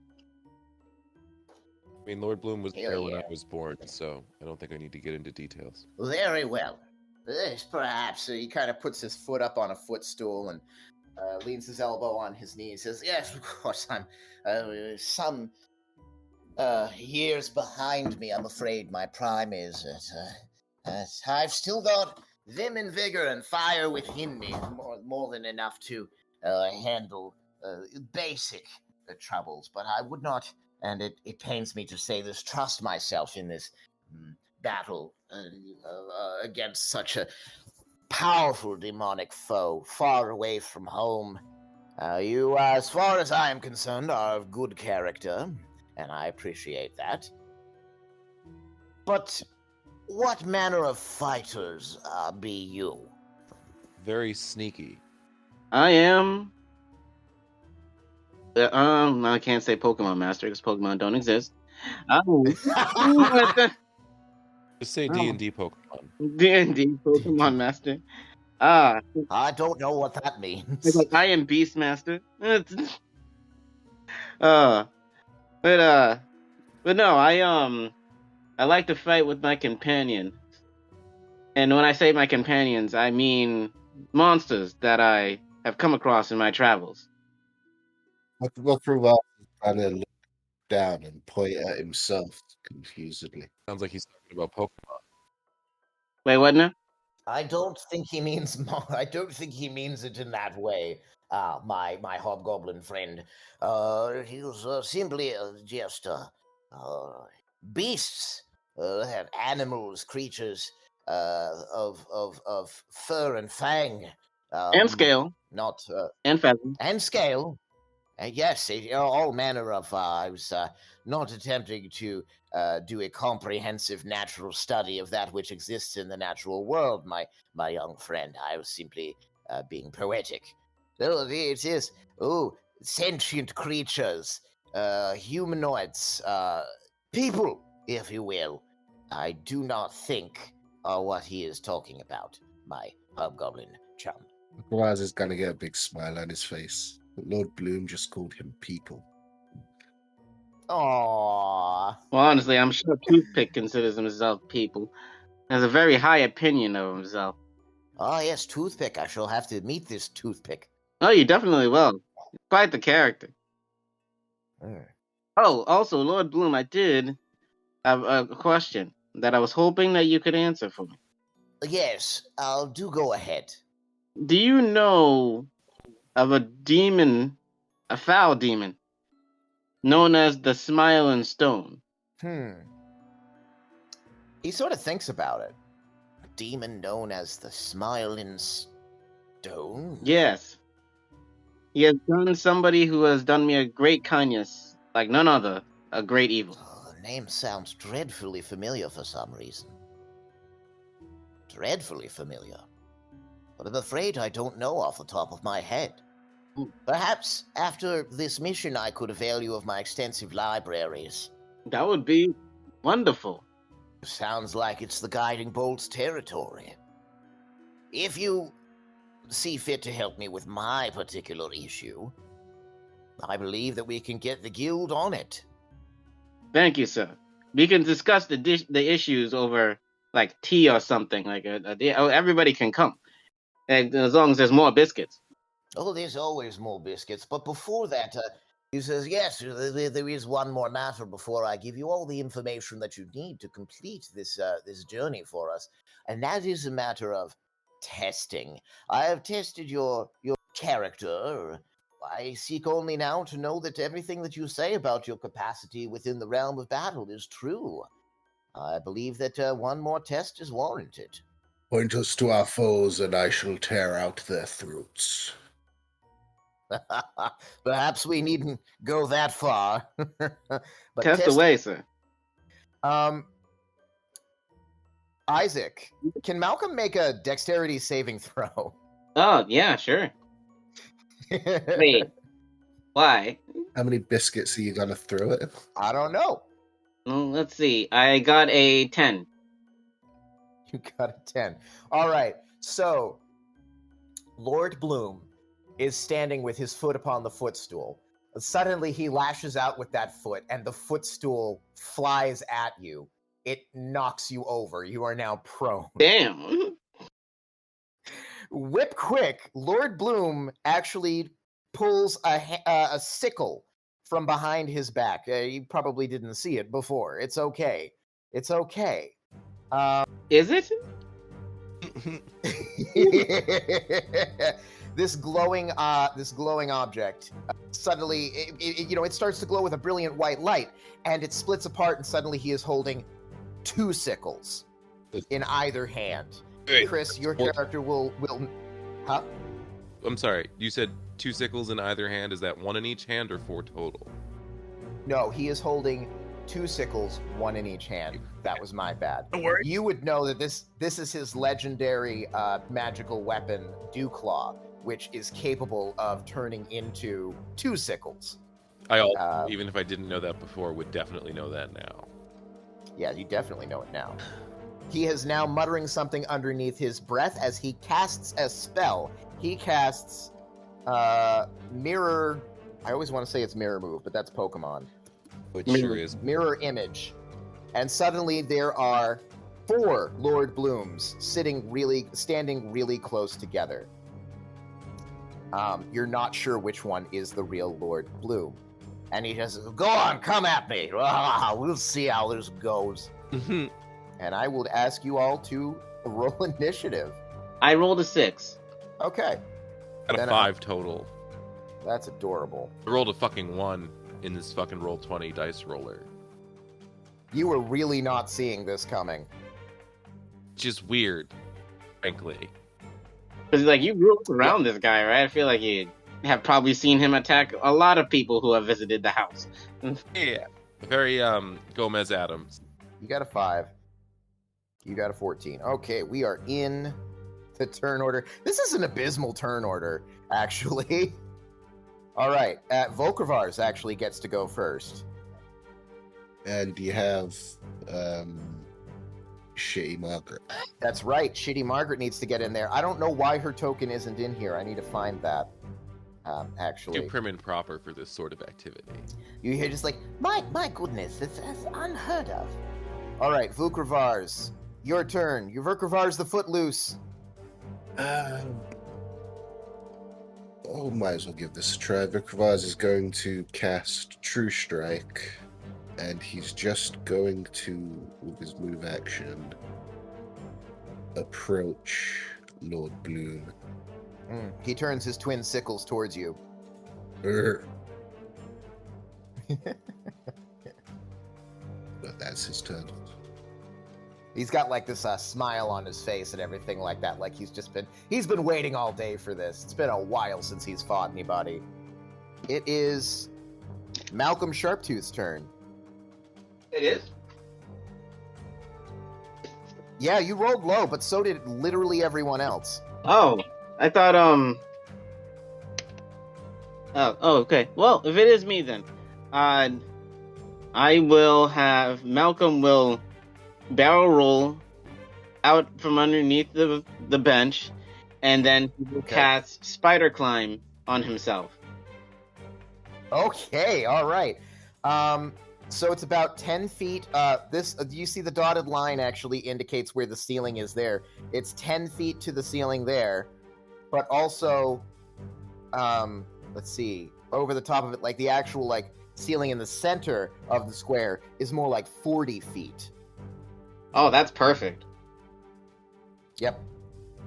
I mean, Lord Bloom was Hell there when I yeah. was born, so I don't think I need to get into details. Very well. Perhaps he kind of puts his foot up on a footstool and leans his elbow on his knee. He says, "Yes, of course, I'm some years behind me. I'm afraid my prime is. I've still got vim and vigor and fire within me, more than enough to handle basic troubles. But I would not, and it pains me to say this, trust myself in this battle against such a powerful demonic foe, far away from home. You, as far as I am concerned, are of good character, and I appreciate that. But what manner of fighters be you?" Very sneaky. I am. I can't say Pokemon Master because Pokemon don't exist. Just say D&D Pokemon. D&D Pokemon Master. Ah, I don't know what that means. it's like I am Beastmaster. uh, but no, I like to fight with my companion. And when I say my companions, I mean monsters that I have come across in my travels. Rothruval kind of look down and point at himself confusedly. Sounds like he's talking about Pokemon. Wait, what now? I don't think he means. I don't think he means it in that way. My hobgoblin friend. He was simply just beasts, animals, creatures of fur and fang, And scale. not And pheasant. and scale. Yes, all manner of. I was not attempting to do a comprehensive natural study of that which exists in the natural world, my young friend. I was simply being poetic. Oh, it is. Oh, sentient creatures, humanoids, people, if you will. I do not think are what he is talking about, my hobgoblin chum. Raz is gonna get a big smile on his face. But Lord Bloom just called him people. Aww. Well, honestly, I'm sure Toothpick considers himself people. Has a very high opinion of himself. Oh, yes, Toothpick. I shall have to meet this Toothpick. Oh, you definitely will. Quite the character. Mm. Oh, also, Lord Bloom, I did have a question that I was hoping that you could answer for me. Yes, I'll do go ahead. Do you know of a demon, a foul demon, known as the Smiling Stone? He sort of thinks about it. A demon known as the Smiling Stone? Yes. He has done somebody who has done me a great kindness, like none other, a great evil. Oh, the name sounds dreadfully familiar for some reason. Dreadfully familiar. But I'm afraid I don't know off the top of my head. Perhaps after this mission I could avail you of my extensive libraries. That would be wonderful. Sounds like it's the Guiding Bolt's territory. If you see fit to help me with my particular issue, I believe that we can get the guild on it. Thank you, sir. We can discuss the issues over like tea or something. Like everybody can come, and as long as there's more biscuits. Oh, there's always more biscuits. But before that, he says, yes, there is one more matter before I give you all the information that you need to complete this journey for us. And that is a matter of testing. I have tested your character. I seek only now to know that everything that you say about your capacity within the realm of battle is true. I believe that one more test is warranted. Point us to our foes, and I shall tear out their throats. Perhaps we needn't go that far. But Test away, sir. Isaac, can Malcolm make a dexterity saving throw? Oh, yeah, sure. Wait. Why? How many biscuits are you gonna throw at him? I don't know. Well, let's see. I got a 10. You got a 10. All right. So, Lord Bloom is standing with his foot upon the footstool. Suddenly, he lashes out with that foot, and the footstool flies at you. It knocks you over. You are now prone. Damn. Whip quick, Lord Bloom actually pulls a sickle from behind his back. You probably didn't see it before. It's okay. It's okay. Is it? This glowing object suddenly, it starts to glow with a brilliant white light, and it splits apart, and suddenly he is holding 2 sickles in either hand. Wait, Chris, your character will. Huh? I'm sorry. You said 2 sickles in either hand. Is that 1 in each hand or 4 total? No, he is holding 2 sickles, 1 in each hand. That was my bad. Don't worry. You would know that this is his legendary magical weapon, Dewclaw, which is capable of turning into 2 sickles. Even if I didn't know that before, would definitely know that now. Yeah, you definitely know it now. He is now muttering something underneath his breath as he casts a spell. He casts Mirror... I always want to say it's Mirror Move, but that's Pokemon. Which sure is. Mirror Image. And suddenly there are 4 Lord Blooms standing really close together. You're not sure which one is the real Lord Bloom. And he just says, "Go on, come at me. We'll see how this goes." And I will ask you all to roll initiative. I rolled a 6. Okay. Got a Then 5 total. That's adorable. I rolled a fucking 1 in this fucking Roll20 dice roller. You were really not seeing this coming. Just weird, frankly. Because, you grew up around this guy, right? I feel like you have probably seen him attack a lot of people who have visited the house. Yeah. Very, Gomez Adams. You got a 5. You got a 14. Okay, we are in the turn order. This is an abysmal turn order, actually. All right, Volkravars actually gets to go first. And you have Shitty Margaret. That's right, Shitty Margaret needs to get in there. I don't know why her token isn't in here. I need to find that, actually. Too prim and proper for this sort of activity. You hear just my goodness, it's unheard of. All right, Volkravars, your turn. Your Volkravars the Footloose. Might as well give this a try. Vikravaz is going to cast True Strike, and he's just going to, with his move action, approach Lord Bloom. He turns his twin sickles towards you. But that's his turn. He's got this smile on his face and everything like that. Like he's been waiting all day for this. It's been a while since he's fought anybody. It is Malcolm Sharptooth's turn. It is? Yeah, you rolled low, but so did literally everyone else. Oh, I thought, Oh, okay. Well, if it is me then, I will have... Malcolm will barrel roll out from underneath the bench, and then he will cast Spider Climb on himself. Okay, all right. So it's about 10 feet. You see the dotted line actually indicates where the ceiling is there. It's 10 feet to the ceiling there, but also, let's see, over the top of it, the actual, ceiling in the center of the square is more like 40 feet. Oh, that's perfect. Yep.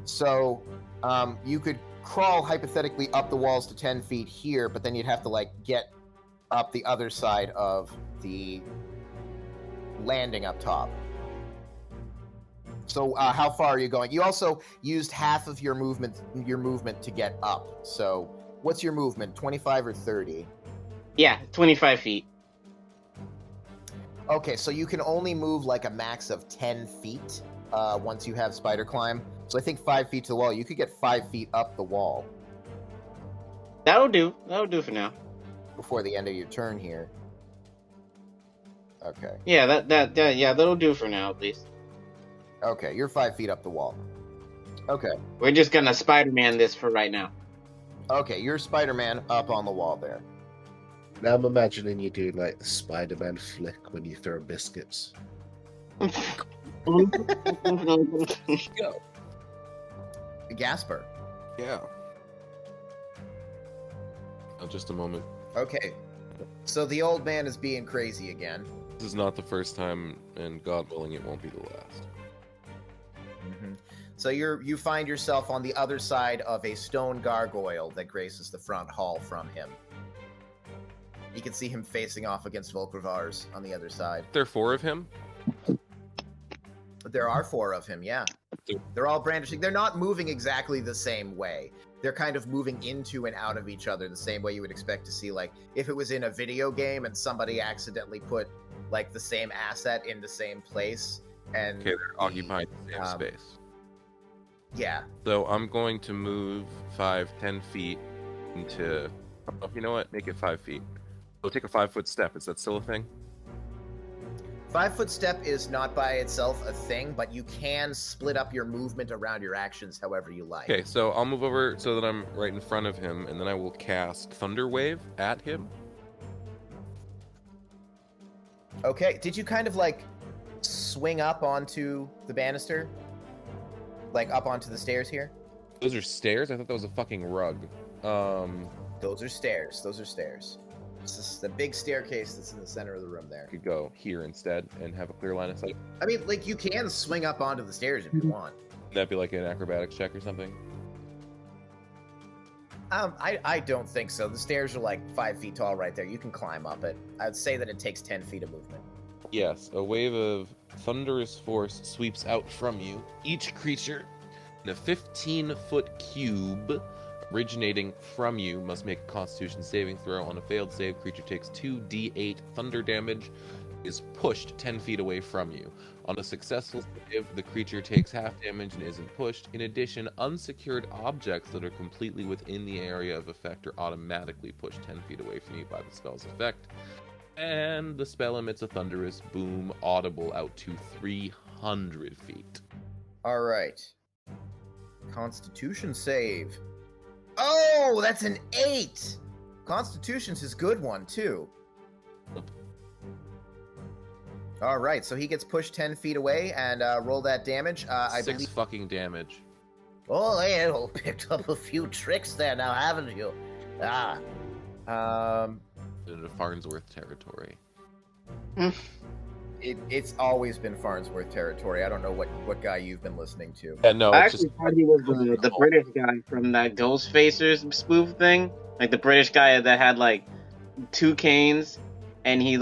So, you could crawl hypothetically up the walls to 10 feet here, but then you'd have to, get up the other side of the landing up top. So how far are you going? You also used half of your movement to get up. So what's your movement? 25 or 30? Yeah, 25 feet. Okay, so you can only move like a max of 10 feet once you have spider climb. So I think 5 feet to the wall. You could get 5 feet up the wall That'll do. That'll do for now. before the end of your turn here. Okay. Yeah, that'll do for now at least. Okay, you're 5 feet up the wall. Okay. We're just gonna Spider-Man this for right now. Okay, you're Spider-Man up on the wall there. Now I'm imagining you doing like the Spider-Man flick when you throw biscuits. Go. Gasper. Yeah. Just a moment. Okay. So the old man is being crazy again. This is not the first time, and God willing, it won't be the last. So you find yourself on the other side of a stone gargoyle that graces the front hall from him. You can see him facing off against Volkrivars on the other side. There are 4 of him? There are 4 of him, yeah. They're all brandishing. They're not moving exactly the same way. They're kind of moving into and out of each other the same way you would expect to see, like, if it was in a video game and somebody accidentally put, like, the same asset in the same place. And Okay, they're occupying the same space. Yeah. So I'm going to move 10 feet into... Oh, you know what? Make it 5 feet. So take a 5-foot step. Is that still a thing? 5-foot step is not by itself a thing, but you can split up your movement around your actions however you like. Okay, so I'll move over so that I'm right in front of him, and then I will cast Thunder Wave at him. Okay, did you kind of like swing up onto the banister? Like up onto the stairs here? Those are stairs? I thought that was a fucking rug. Those are stairs. Those are stairs. It's just the big staircase that's in the center of the room there. Could go here instead and have a clear line of sight. I mean, like, you can swing up onto the stairs if you want. That'd be like an acrobatics check or something? I don't think so. The stairs are like 5 feet tall right there. You can climb up it. I'd say that it takes 10 feet of movement. Yes, a wave of thunderous force sweeps out from you. Each creature in a 15-foot cube originating from you must make a Constitution saving throw. On a failed save, creature takes 2d8 thunder damage, is pushed 10 feet away from you. On a successful save, the creature takes half damage and isn't pushed. In addition, unsecured objects that are completely within the area of effect are automatically pushed 10 feet away from you by the spell's effect. And the spell emits a thunderous boom, audible out to 300 feet. All right. Constitution save. Oh, that's an 8! Constitution's his good one, too. All right, so he gets pushed 10 feet away and roll that damage. I 6 believe. fucking damage. Oh, hey, picked up a few tricks there now, haven't you? Into Farnsworth territory. It's always been Farnsworth territory. I don't know what guy you've been listening to. Yeah, no, I it's actually just thought he was the British guy from that Ghostfacers spoof thing. Like the British guy that had like 2 canes, and he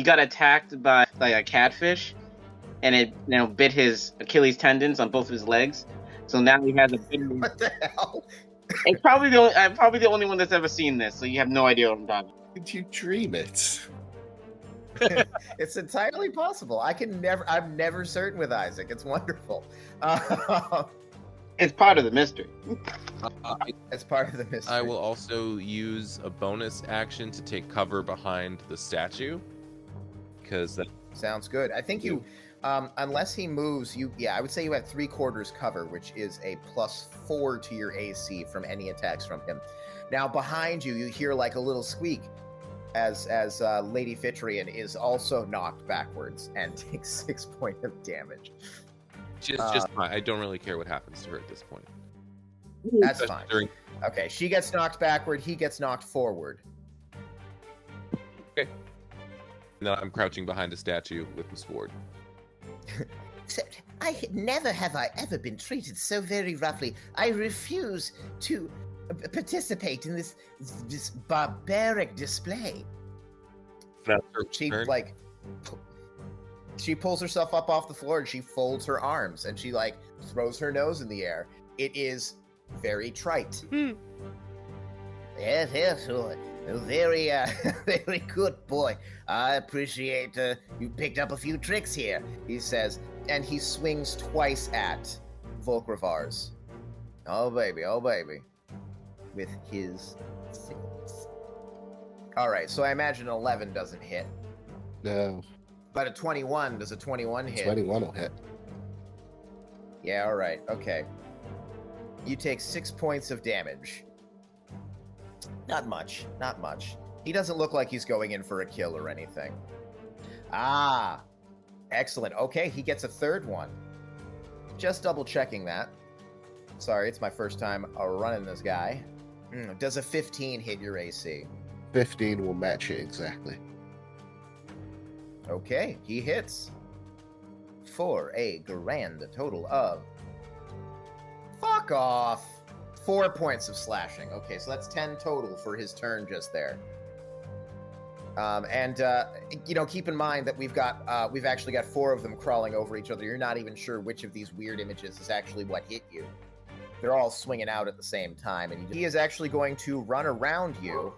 got attacked by like a catfish, and it bit his Achilles tendons on both of his legs. So now he has a bit. What the hell? It's probably the only one that's ever seen this, so you have no idea what I'm talking about. Did you dream it? It's entirely possible. I'm never certain with Isaac. It's wonderful. It's part of the mystery. It's part of the mystery. I will also use a bonus action to take cover behind the statue, because that Sounds good. I think you, unless he moves, I would say you have 3/4 cover, which is a +4 to your AC from any attacks from him. Now behind you, you hear like a little squeak as Lady Fitrian is also knocked backwards and takes 6 points of damage. just fine. I don't really care what happens to her at this point. That's fine. Okay, she gets knocked backward, he gets knocked forward. Okay. Now I'm crouching behind a statue with the sword. Never have I ever been treated so very roughly. I refuse to participate in this barbaric display. That's her She turn. she pulls herself up off the floor and she folds her arms and she like throws her nose in the air. It is very trite. Yes, very, very good boy. I appreciate you picked up a few tricks here, he says, and he swings twice at Volkrivars. Oh baby, with his six. All right, so I imagine 11 doesn't hit, No, but a 21 does a 21 hit? 21 will hit. Yeah, all right, okay. You take 6 points of damage. Not much. He doesn't look like he's going in for a kill or anything. Ah, excellent. Okay, he gets a third one. Just double checking that. Sorry, it's my first time running this guy. Does a 15 hit your AC? 15 will match it exactly. Okay, he hits. For a grand total of... Fuck off! 4 points of slashing. Okay, so that's 10 total for his turn just there. Keep in mind that we've actually got 4 of them crawling over each other. You're not even sure which of these weird images is actually what hit you. They're all swinging out at the same time, and he is actually going to run around you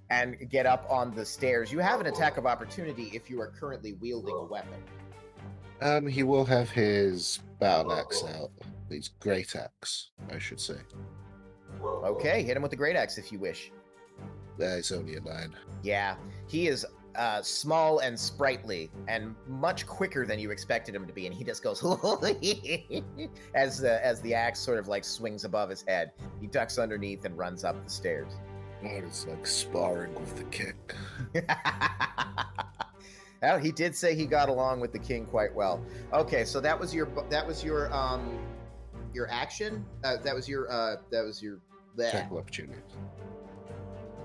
and get up on the stairs. You have an attack of opportunity if you are currently wielding a weapon. He will have his battle axe out. His great axe, I should say. Okay, hit him with the great axe if you wish. It's only a 9. Yeah, he is small and sprightly and much quicker than you expected him to be, and he just goes as the axe sort of like swings above his head. He ducks underneath and runs up the stairs. Oh, it's like sparring with the kick. Well, he did say he got along with the king quite well. Okay, so that was your action. That was your Attack of opportunity.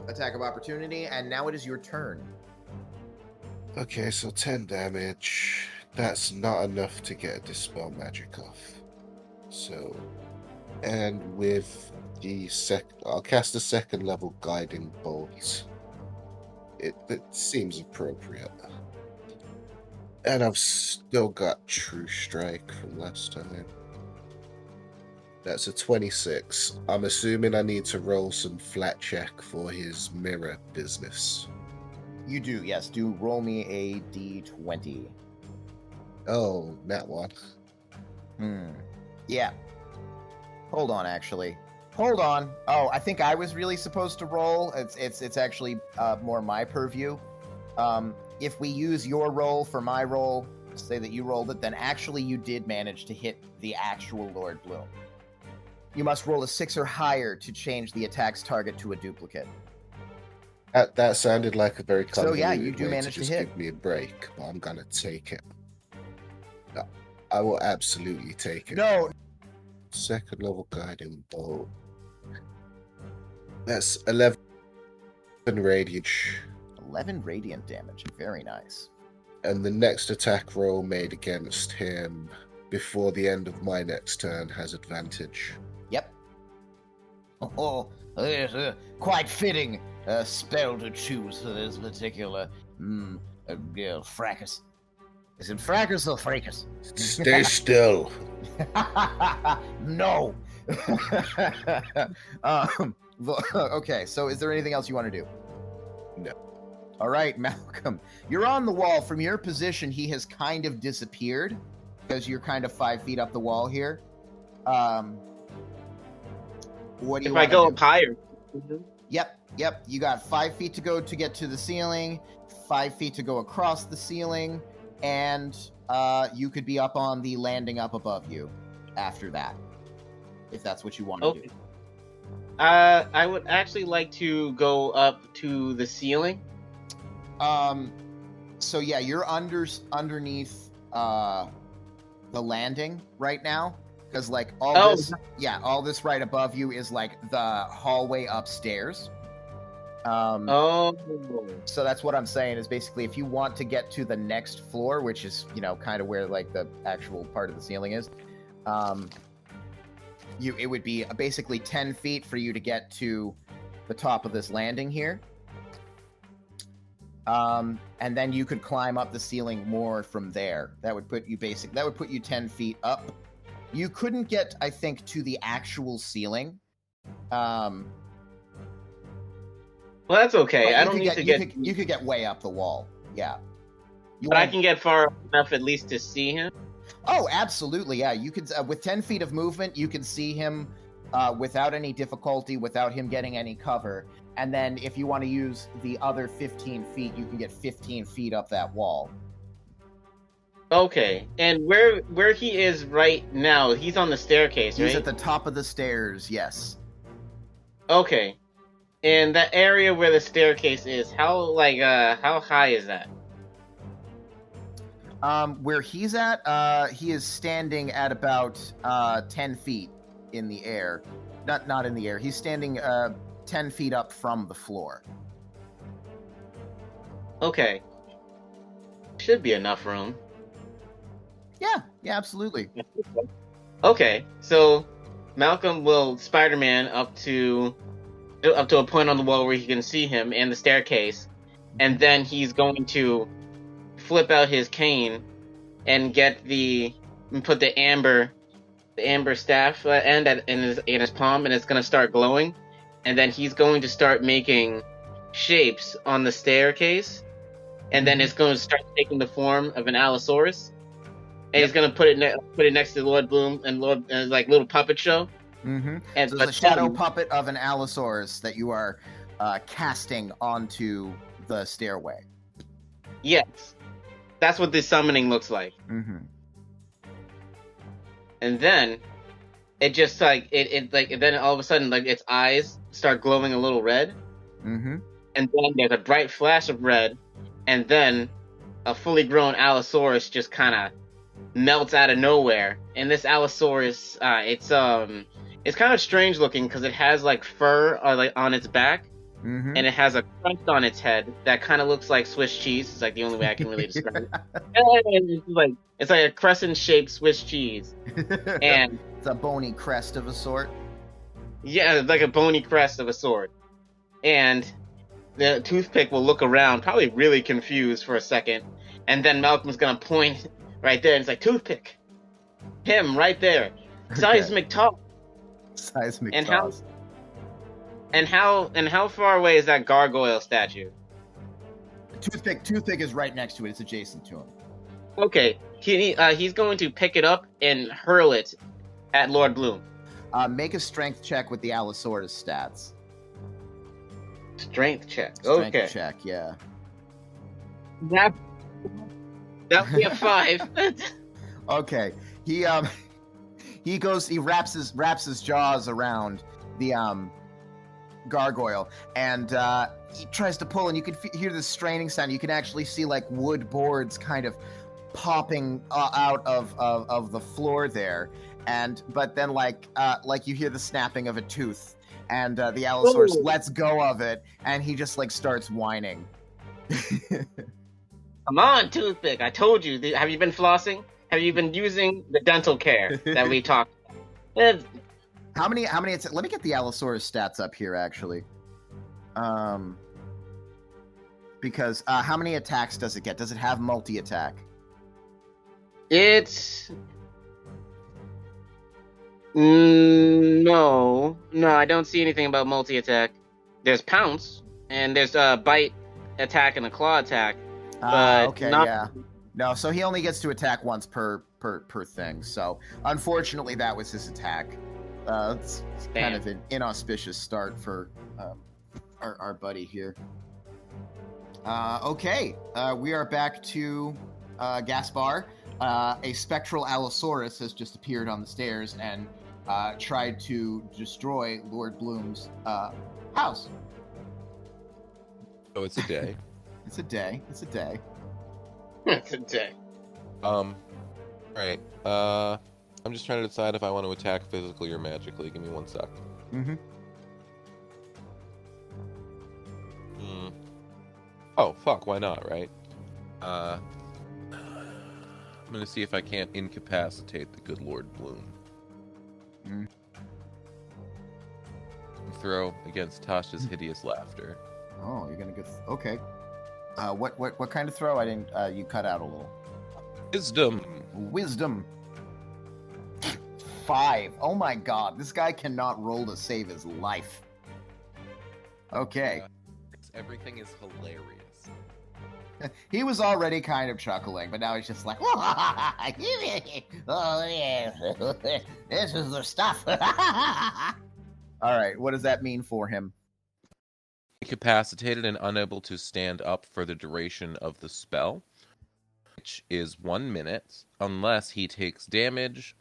Attack of opportunity, and now it is your turn. Okay, so 10 damage. That's not enough to get a dispel magic off. So, and with the I'll cast a second level guiding bolt. It seems appropriate. And I've still got True Strike from last time. That's a 26. I'm assuming I need to roll some flat check for his mirror business. You do, yes. Do roll me a d20. Oh, that one. Yeah. Hold on, actually. Hold on. Oh, I think I was really supposed to roll. It's actually more my purview. If we use your roll for my roll, say that you rolled it, then actually you did manage to hit the actual Lord Bloom. You must roll a 6 or higher to change the attack's target to a duplicate. That sounded like a very convoluted So yeah, you do way manage to to just hit. give me a break, but I'm gonna take it. No, I will absolutely take it. No. Second level guiding bolt. That's 11 radiant. 11 radiant damage. Very nice. And the next attack roll made against him before the end of my next turn has advantage. Yep. Oh, quite fitting spell to choose for this particular fracas. Is it fracas or fracas? Stay still. No. Okay, so is there anything else you want to do? No. All right, Malcolm. You're on the wall. From your position, he has kind of disappeared because you're kind of 5 feet up the wall here. What do you If I wanna go do? up higher. Yep. You got 5 feet to go to get to the ceiling, 5 feet to go across the ceiling, and you could be up on the landing up above you after that, if that's what you want to do. I would actually like to go up to the ceiling. So yeah, you're underneath the landing right now, because like all this right above you is like the hallway upstairs. So that's what I'm saying is basically if you want to get to the next floor, which is kind of where like the actual part of the ceiling is, it would be basically 10 feet for you to get to the top of this landing here. And then you could climb up the ceiling more from there. That would put you 10 feet up. You couldn't get, I think, to the actual ceiling. Well, that's okay. I don't need to get. You could get way up the wall. Yeah. But I can get far enough at least to see him. Oh, absolutely. Yeah, you could. With 10 feet of movement, you can see him without any difficulty, without him getting any cover. And then, if you want to use the other 15 feet, you can get 15 feet up that wall. Okay, and where he is right now, he's on the staircase, right? He's at the top of the stairs. Yes. Okay, and that area where the staircase is, how high is that? Where he's at, he is standing at about 10 feet in the air. Not in the air. He's standing 10 feet up from the floor. Okay. Should be enough room. Yeah, absolutely. Okay, so Malcolm will Spider-Man up to a point on the wall where he can see him and the staircase, and then he's going to flip out his cane and put the amber staff end in his palm, and it's going to start glowing, and then he's going to start making shapes on the staircase, and then it's going to start taking the form of an Allosaurus, and he's going to put it next to Lord Bloom and like little puppet show. Mm-hmm. And so it's a shadow puppet of an Allosaurus that you are casting onto the stairway. Yes, that's what this summoning looks like. Mm-hmm. And then it just then all of a sudden its eyes start glowing a little red. Mm-hmm. And then there's a bright flash of red, and then a fully grown Allosaurus just kind of melts out of nowhere. And this Allosaurus, it's kind of strange looking because it has like fur on its back, mm-hmm. and it has a crust on its head that kind of looks like Swiss cheese. It's like the only way I can really describe it. And it's like a crescent-shaped Swiss cheese, and it's a bony crest of a sort. Yeah, like a bony crest of a sort. And the toothpick will look around, probably really confused for a second, and then Malcolm's gonna point right there, and it's like, toothpick, him right there, seismic toss. Seismic and toss. How far away is that gargoyle statue? Toothpick is right next to it. It's adjacent to him. Okay, he's going to pick it up and hurl it at Lord Bloom. Make a strength check with the Allosaurus stats. Strength check. Strength Okay. check, yeah. That would be a 5. Okay. He wraps his jaws around the gargoyle, and he tries to pull, and you can hear this straining sound. You can actually see like wood boards kind of popping out of the floor there, but then like you hear the snapping of a tooth, and the Allosaurus lets go of it, and he just like starts whining. Come on, toothpick! I told you. Have you been flossing? Have you been using the dental care that we talked about? How many? Let me get the Allosaurus stats up here, actually. Because how many attacks does it get? Does it have multi-attack? It's no, I don't see anything about multi-attack. There's pounce, and there's bite attack and a claw attack. But okay, not... yeah. No, so he only gets to attack once per thing. So unfortunately, that was his attack. It's kind of an inauspicious start for our buddy here. Okay, we are back to Gaspar. A spectral Allosaurus has just appeared on the stairs and tried to destroy Lord Bloom's house. So it's a day. It's a day. It's a day. All right. I'm just trying to decide if I want to attack physically or magically. Give me 1 sec. Mm-hmm. Oh, fuck, why not, right? I'm gonna see if I can't incapacitate the good Lord Bloom. Mm. Throw against Tasha's hideous laughter. Oh, you're gonna go... Okay. What kind of throw? I didn't. You cut out a little. Wisdom. Wisdom. 5. Oh my god, this guy cannot roll to save his life. Okay. Everything is hilarious. He was already kind of chuckling, but now he's just like, oh yeah, this is the stuff. All right, what does that mean for him? Incapacitated and unable to stand up for the duration of the spell, which is 1 minute, unless he takes damage,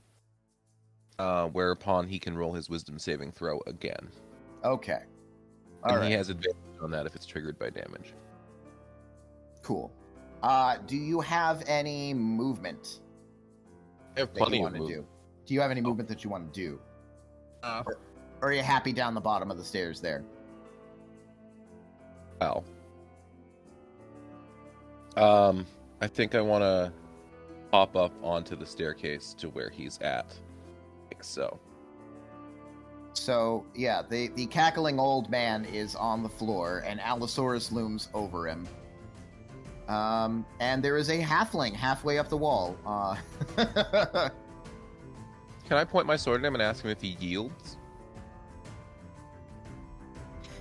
whereupon he can roll his wisdom saving throw again. Okay. And he has advantage on that if it's triggered by damage. Cool. Do you have any movement? I have plenty of movement. Do you have any movement that you want to do? Or are you happy down the bottom of the stairs there? Well, I think I want to hop up onto the staircase to where he's at. Like so. So, yeah, the cackling old man is on the floor, and Allosaurus looms over him. And there is a halfling halfway up the wall. Can I point my sword at him and ask him if he yields?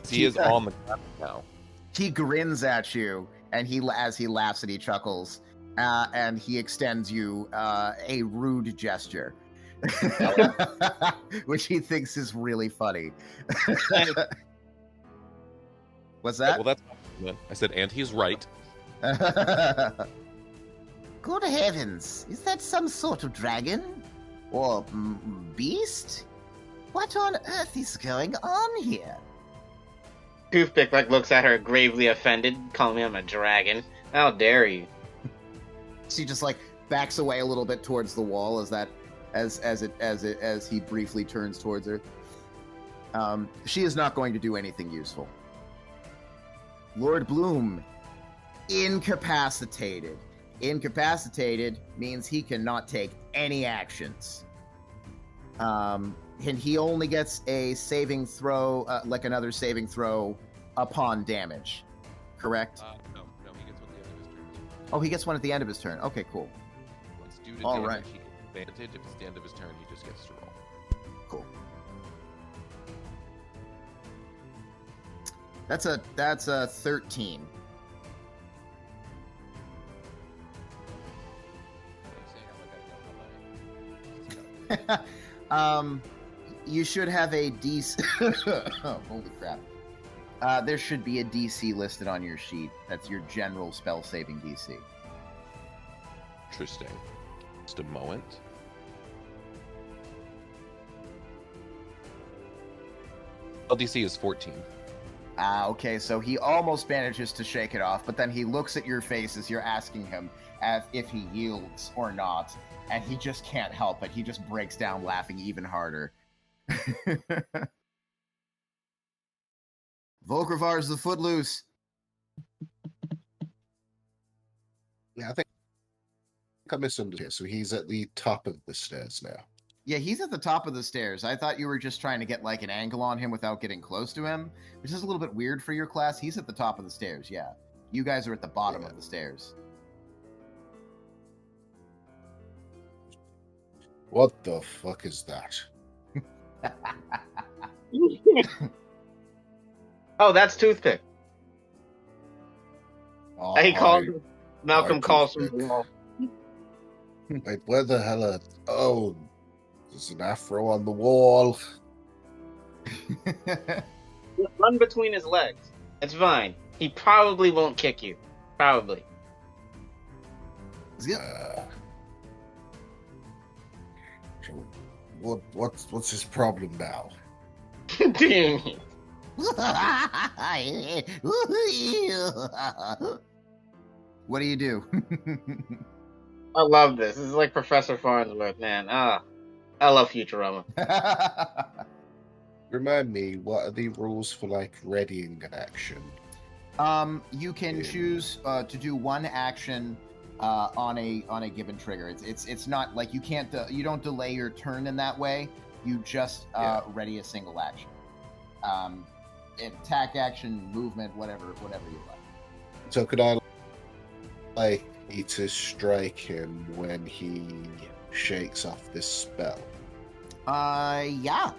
He is on the ground now. He grins at you, and as he laughs and he chuckles, and he extends you a rude gesture. Which he thinks is really funny. What's that? Well, that's I said, and he's right. Good heavens, is that some sort of dragon? Or beast? What on earth is going on here? Toothpick looks at her gravely offended, calling me a dragon. How dare you? She just backs away a little bit towards the wall as he briefly turns towards her. She is not going to do anything useful. Lord Bloom, incapacitated. Incapacitated means he cannot take any actions. And he only gets a saving throw, another saving throw upon damage. Correct? No, he gets one at the end of his turn. Oh, he gets one at the end of his turn. Okay, cool. Once due to All damage, right. he gets advantage. If it's the end of his turn, he just gets to roll. Cool. That's a 13. You should have a DC. Oh, holy crap! There should be a DC listed on your sheet. That's your general spell saving DC. Interesting. Just a moment. LDC is 14. Okay, so he almost manages to shake it off, but then he looks at your face as you're asking him if he yields or not, and he just can't help it. He just breaks down laughing even harder. Volkravar's the Footloose. Yeah, I think I misunderstood. So he's at the top of the stairs now. Yeah, he's at the top of the stairs. I thought you were just trying to get an angle on him without getting close to him, which is a little bit weird for your class. He's at the top of the stairs, yeah. You guys are at the bottom of the stairs. What the fuck is that? Oh, that's Toothpick. Oh, He called Malcolm calls from Toothpick. the wall. Wait, where the hell are... Oh, there's an afro on the wall. Run between his legs. It's fine. He probably won't kick you. Probably. What's his problem now? Dang. What do you do? I love this. This is like Professor Farnsworth, man. I love Futurama. Remind me, what are the rules for readying an action? You can choose to do one action on a given trigger. It's not like you can't you don't delay your turn in that way. You just ready a single action. Attack action, movement, whatever you like. So could I like to strike him when he shakes off this spell? Yeah.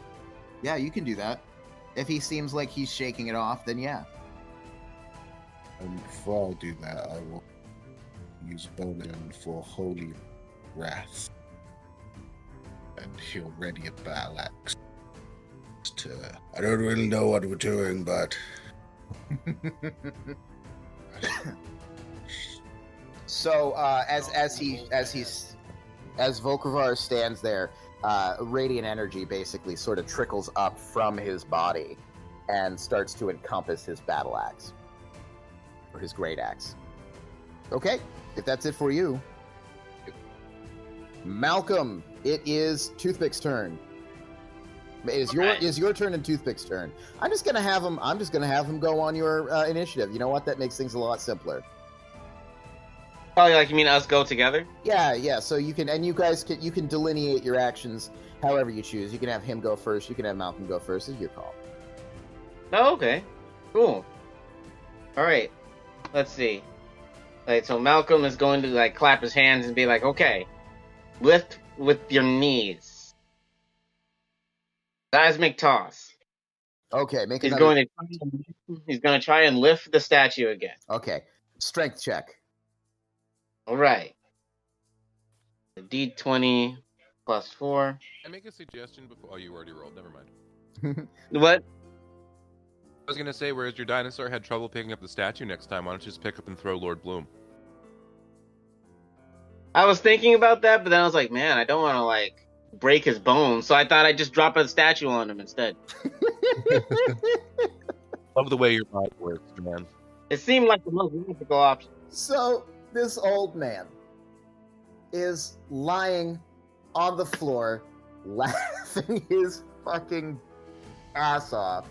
Yeah, you can do that. If he seems like he's shaking it off, then yeah. And before I do that, I will use bonus for Holy Wrath. And he'll ready a battle axe. I don't really know what we're doing, but So as Volkravar stands there, radiant energy basically sort of trickles up from his body and starts to encompass his battle axe or his great axe. Okay, if that's it for you, Malcolm, it is Toothpick's turn. It is your turn and Toothpick's turn. I'm just gonna have him go on your initiative. You know what? That makes things a lot simpler. Oh, like you mean us go together? Yeah. So you can, and you guys can delineate your actions however you choose. You can have him go first. You can have Malcolm go first. It's your call. Oh, okay. Cool. All right. Let's see. Like, so Malcolm is going to like clap his hands and be like, "Okay, lift with your knees." Seismic toss. Okay, He's going to try and lift the statue again. Okay, strength check. All right. The D20 plus 4. I make a suggestion before. Oh, you already rolled. Never mind. What? I was gonna say, whereas your dinosaur had trouble picking up the statue next time, why don't you just pick up and throw Lord Bloom? I was thinking about that, but then I was like, man, I don't want to like break his bones, so I thought I'd just drop a statue on him instead. Love the way your mind works, man. It seemed like the most logical option. So this old man is lying on the floor, laughing his fucking ass off.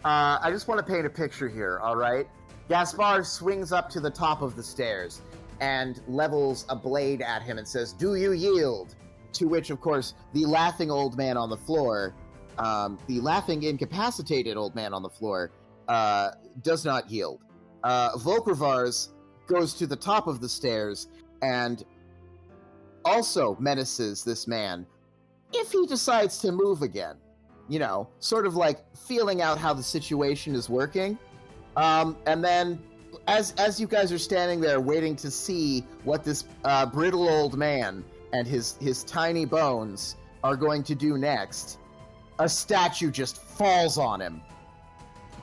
I just want to paint a picture here, all right? Gaspar swings up to the top of the stairs and levels a blade at him and says, "Do you yield?" To which, of course, the laughing old man on the floor, the laughing incapacitated old man on the floor, does not yield. Volkravars goes to the top of the stairs and also menaces this man if he decides to move again. You know, sort of like feeling out how the situation is working. And then as you guys are standing there waiting to see what this brittle old man and his tiny bones are going to do next, a statue just falls on him.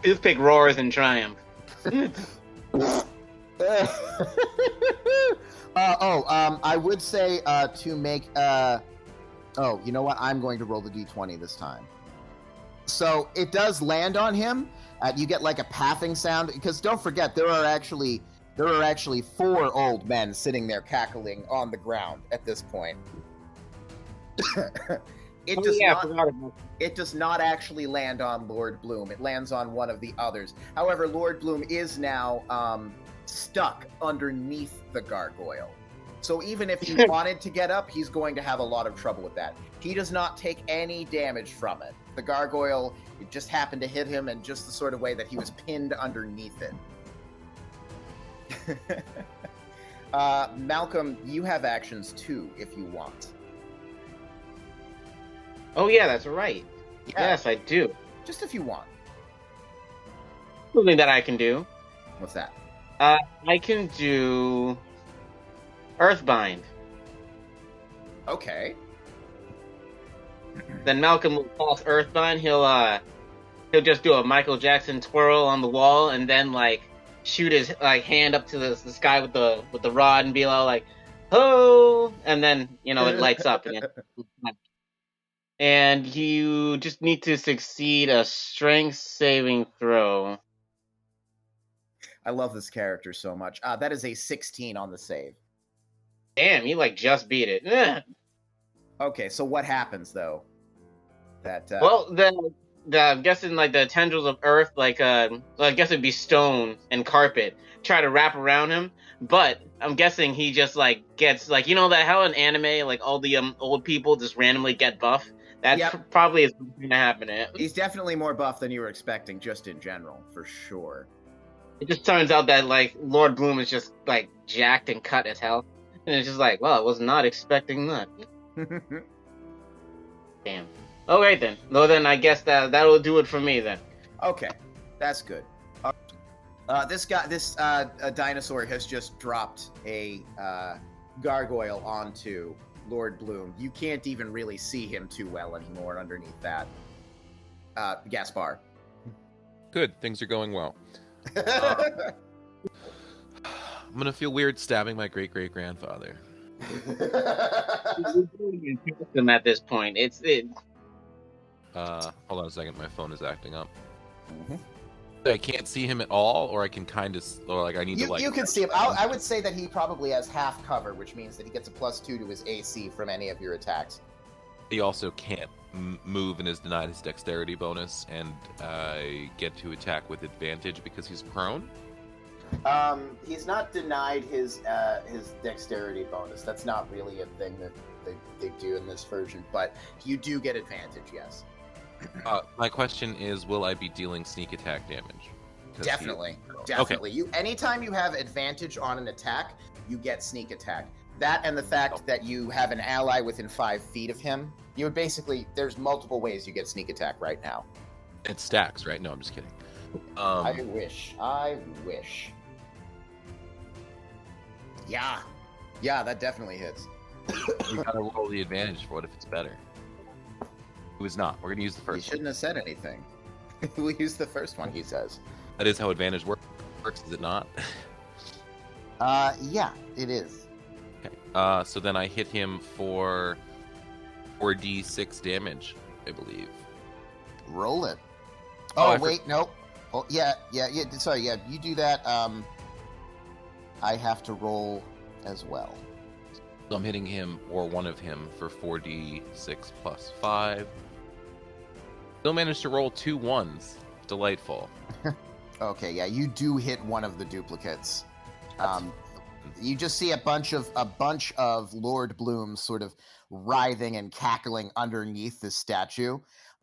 Toothpick roars in triumph. I would say to make you know what? I'm going to roll the d20 this time. So it does land on him. You get like a pathing sound, because don't forget there are actually 4 old men sitting there cackling on the ground at this point. It does not actually land on Lord Bloom. It lands on one of the others. However, Lord Bloom is now stuck underneath the gargoyle. So even if he wanted to get up, he's going to have a lot of trouble with that. He does not take any damage from it. The gargoyle, it just happened to hit him in just the sort of way that he was pinned underneath it. Malcolm, you have actions too, if you want. Oh yeah, that's right. Yeah. Yes, I do. Just if you want. Something that I can do. What's that? I can do Earthbind. Okay. Then Malcolm will cast Earthbind. He'll just do a Michael Jackson twirl on the wall and then like shoot his like hand up to the sky with the rod and be all like, "Ho!" And then it lights up again. And you just need to succeed a strength saving throw. I love this character so much. That is a 16 on the save. Damn, you like just beat it. Ugh. Okay, so what happens though? Well, I'm guessing like the tendrils of earth, I guess it'd be stone and carpet, try to wrap around him. But I'm guessing he just like gets like that how in anime like all the old people just randomly get buff. That's probably is going to happen to him. He's definitely more buff than you were expecting, just in general, for sure. It just turns out that like Lord Bloom is just like jacked and cut as hell, and it's just like, well, I was not expecting that. Damn. Okay then. Well then, I guess that'll do it for me then. Okay, that's good. This dinosaur has just dropped a gargoyle onto Lord Bloom. You can't even really see him too well anymore underneath that. Gaspar. Good, things are going well. I'm gonna feel weird stabbing my great-great-grandfather. Him at this point, Hold on a second, my phone is acting up. Mhm. I can't see him at all, or I can kind of, or like I need to like. You can see him. I would say that he probably has half cover, which means that he gets a +2 to his AC from any of your attacks. He also can't move and is denied his dexterity bonus, and I get to attack with advantage because he's prone. He's not denied his dexterity bonus. That's not really a thing that they do in this version, but you do get advantage, yes. My question is, will I be dealing sneak attack damage? Definitely. Okay. Anytime you have advantage on an attack, you get sneak attack. That and the fact that you have an ally within 5 feet of him, you would basically, there's multiple ways you get sneak attack right now. It stacks, right? No, I'm just kidding. I wish. Yeah, that definitely hits. You gotta roll the advantage for it if it's better. It was not. We're gonna use the He first one. shouldn't have said anything. We use the first one, he says. That is how advantage works, is it not? Yeah, it is. Okay. So then I hit him for 4d6 damage, I believe. Roll it. Oh, Wait, no. Oh, yeah. Sorry, yeah, you do that. I have to roll as well. So I'm hitting him, or one of him, for 4d6 plus 5. Still managed to roll 2 1s. Delightful. Okay, yeah, you do hit one of the duplicates. You just see a bunch of Lord Bloom sort of writhing and cackling underneath the statue,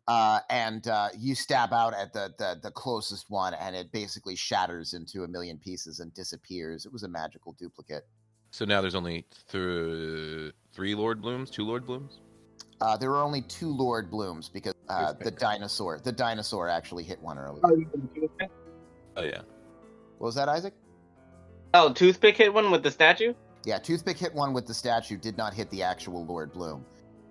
and you stab out at the closest one, and it basically shatters into a million pieces and disappears. It was a magical duplicate. So now there's only 3 Lord Blooms? 2 Lord Blooms? There were only 2 Lord Blooms because the dinosaur actually hit one earlier. Oh, yeah. What was that, Isaac? Oh, Toothpick hit one with the statue? Yeah, Toothpick hit one with the statue, did not hit the actual Lord Bloom.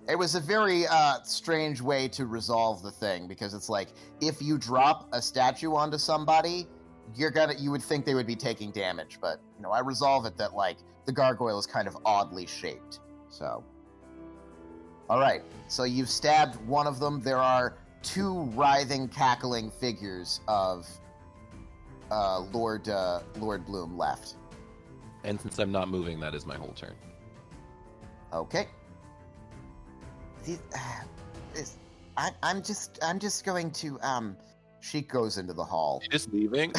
It was a very strange way to resolve the thing, because it's like, if you drop a statue onto somebody, you would think they would be taking damage, but I resolve it that like the gargoyle is kind of oddly shaped. So, all right. So you've stabbed one of them. There are 2 writhing, cackling figures of Lord Bloom left. And since I'm not moving, that is my whole turn. Okay. I'm just going to She goes into the hall. Just leaving?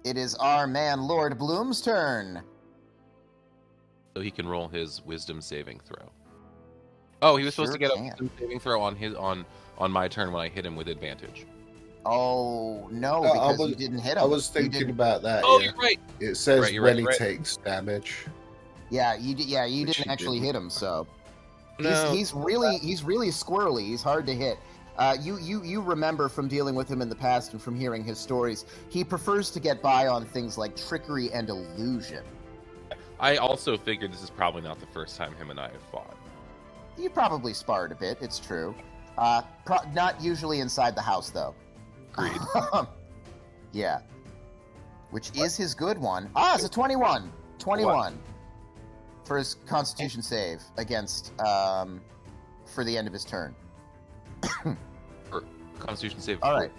It is our man Lord Bloom's turn. So he can roll his wisdom saving throw. Oh, he was supposed to Sure get a can. wisdom saving throw on my turn when I hit him with advantage. Oh no, No, because you didn't hit him. I was thinking about that. Oh, yeah. you're right. It says You're when right. he takes damage. Yeah, you Which didn't he actually didn't. hit him. So No. he's really squirrely. He's hard to hit. You remember from dealing with him in the past and from hearing his stories, he prefers to get by on things like trickery and illusion. I also figured this is probably not the first time him and I have fought. You probably sparred a bit. It's true. Not usually inside the house though. Agreed. Yeah. Which is his good one. Ah, it's a 21. 21 for his Constitution save against for the end of his turn. Or Constitution save. All right.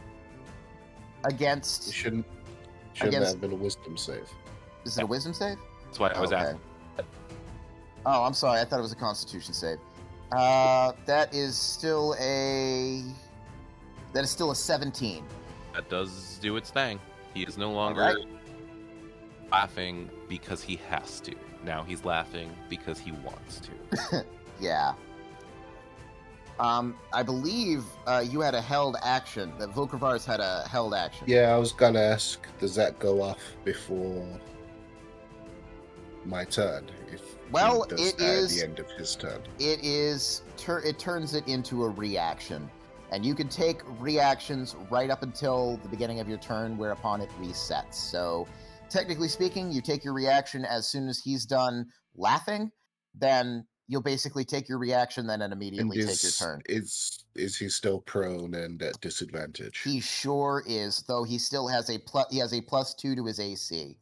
It Against. shouldn't Against- have been a wisdom save. Is it a Wisdom save? That's why I was Okay. asking. Oh, I'm sorry. I thought it was a Constitution save. That is still a 17. That does do its thing. He is no longer Alright. laughing because he has to. Now he's laughing because he wants to. Yeah. I believe you had a held action. That Volkervars had a held action. Yeah, I was gonna ask, does that go off before my turn? If Well, he does it that at is- the end of his turn. It is. It turns it into a reaction, and you can take reactions right up until the beginning of your turn, whereupon it resets. So, technically speaking, you take your reaction as soon as he's done laughing. Then you'll basically take your reaction, then and immediately take your turn. Is he still prone and at disadvantage? He sure is, though he still has a plus. He has a +2 to his AC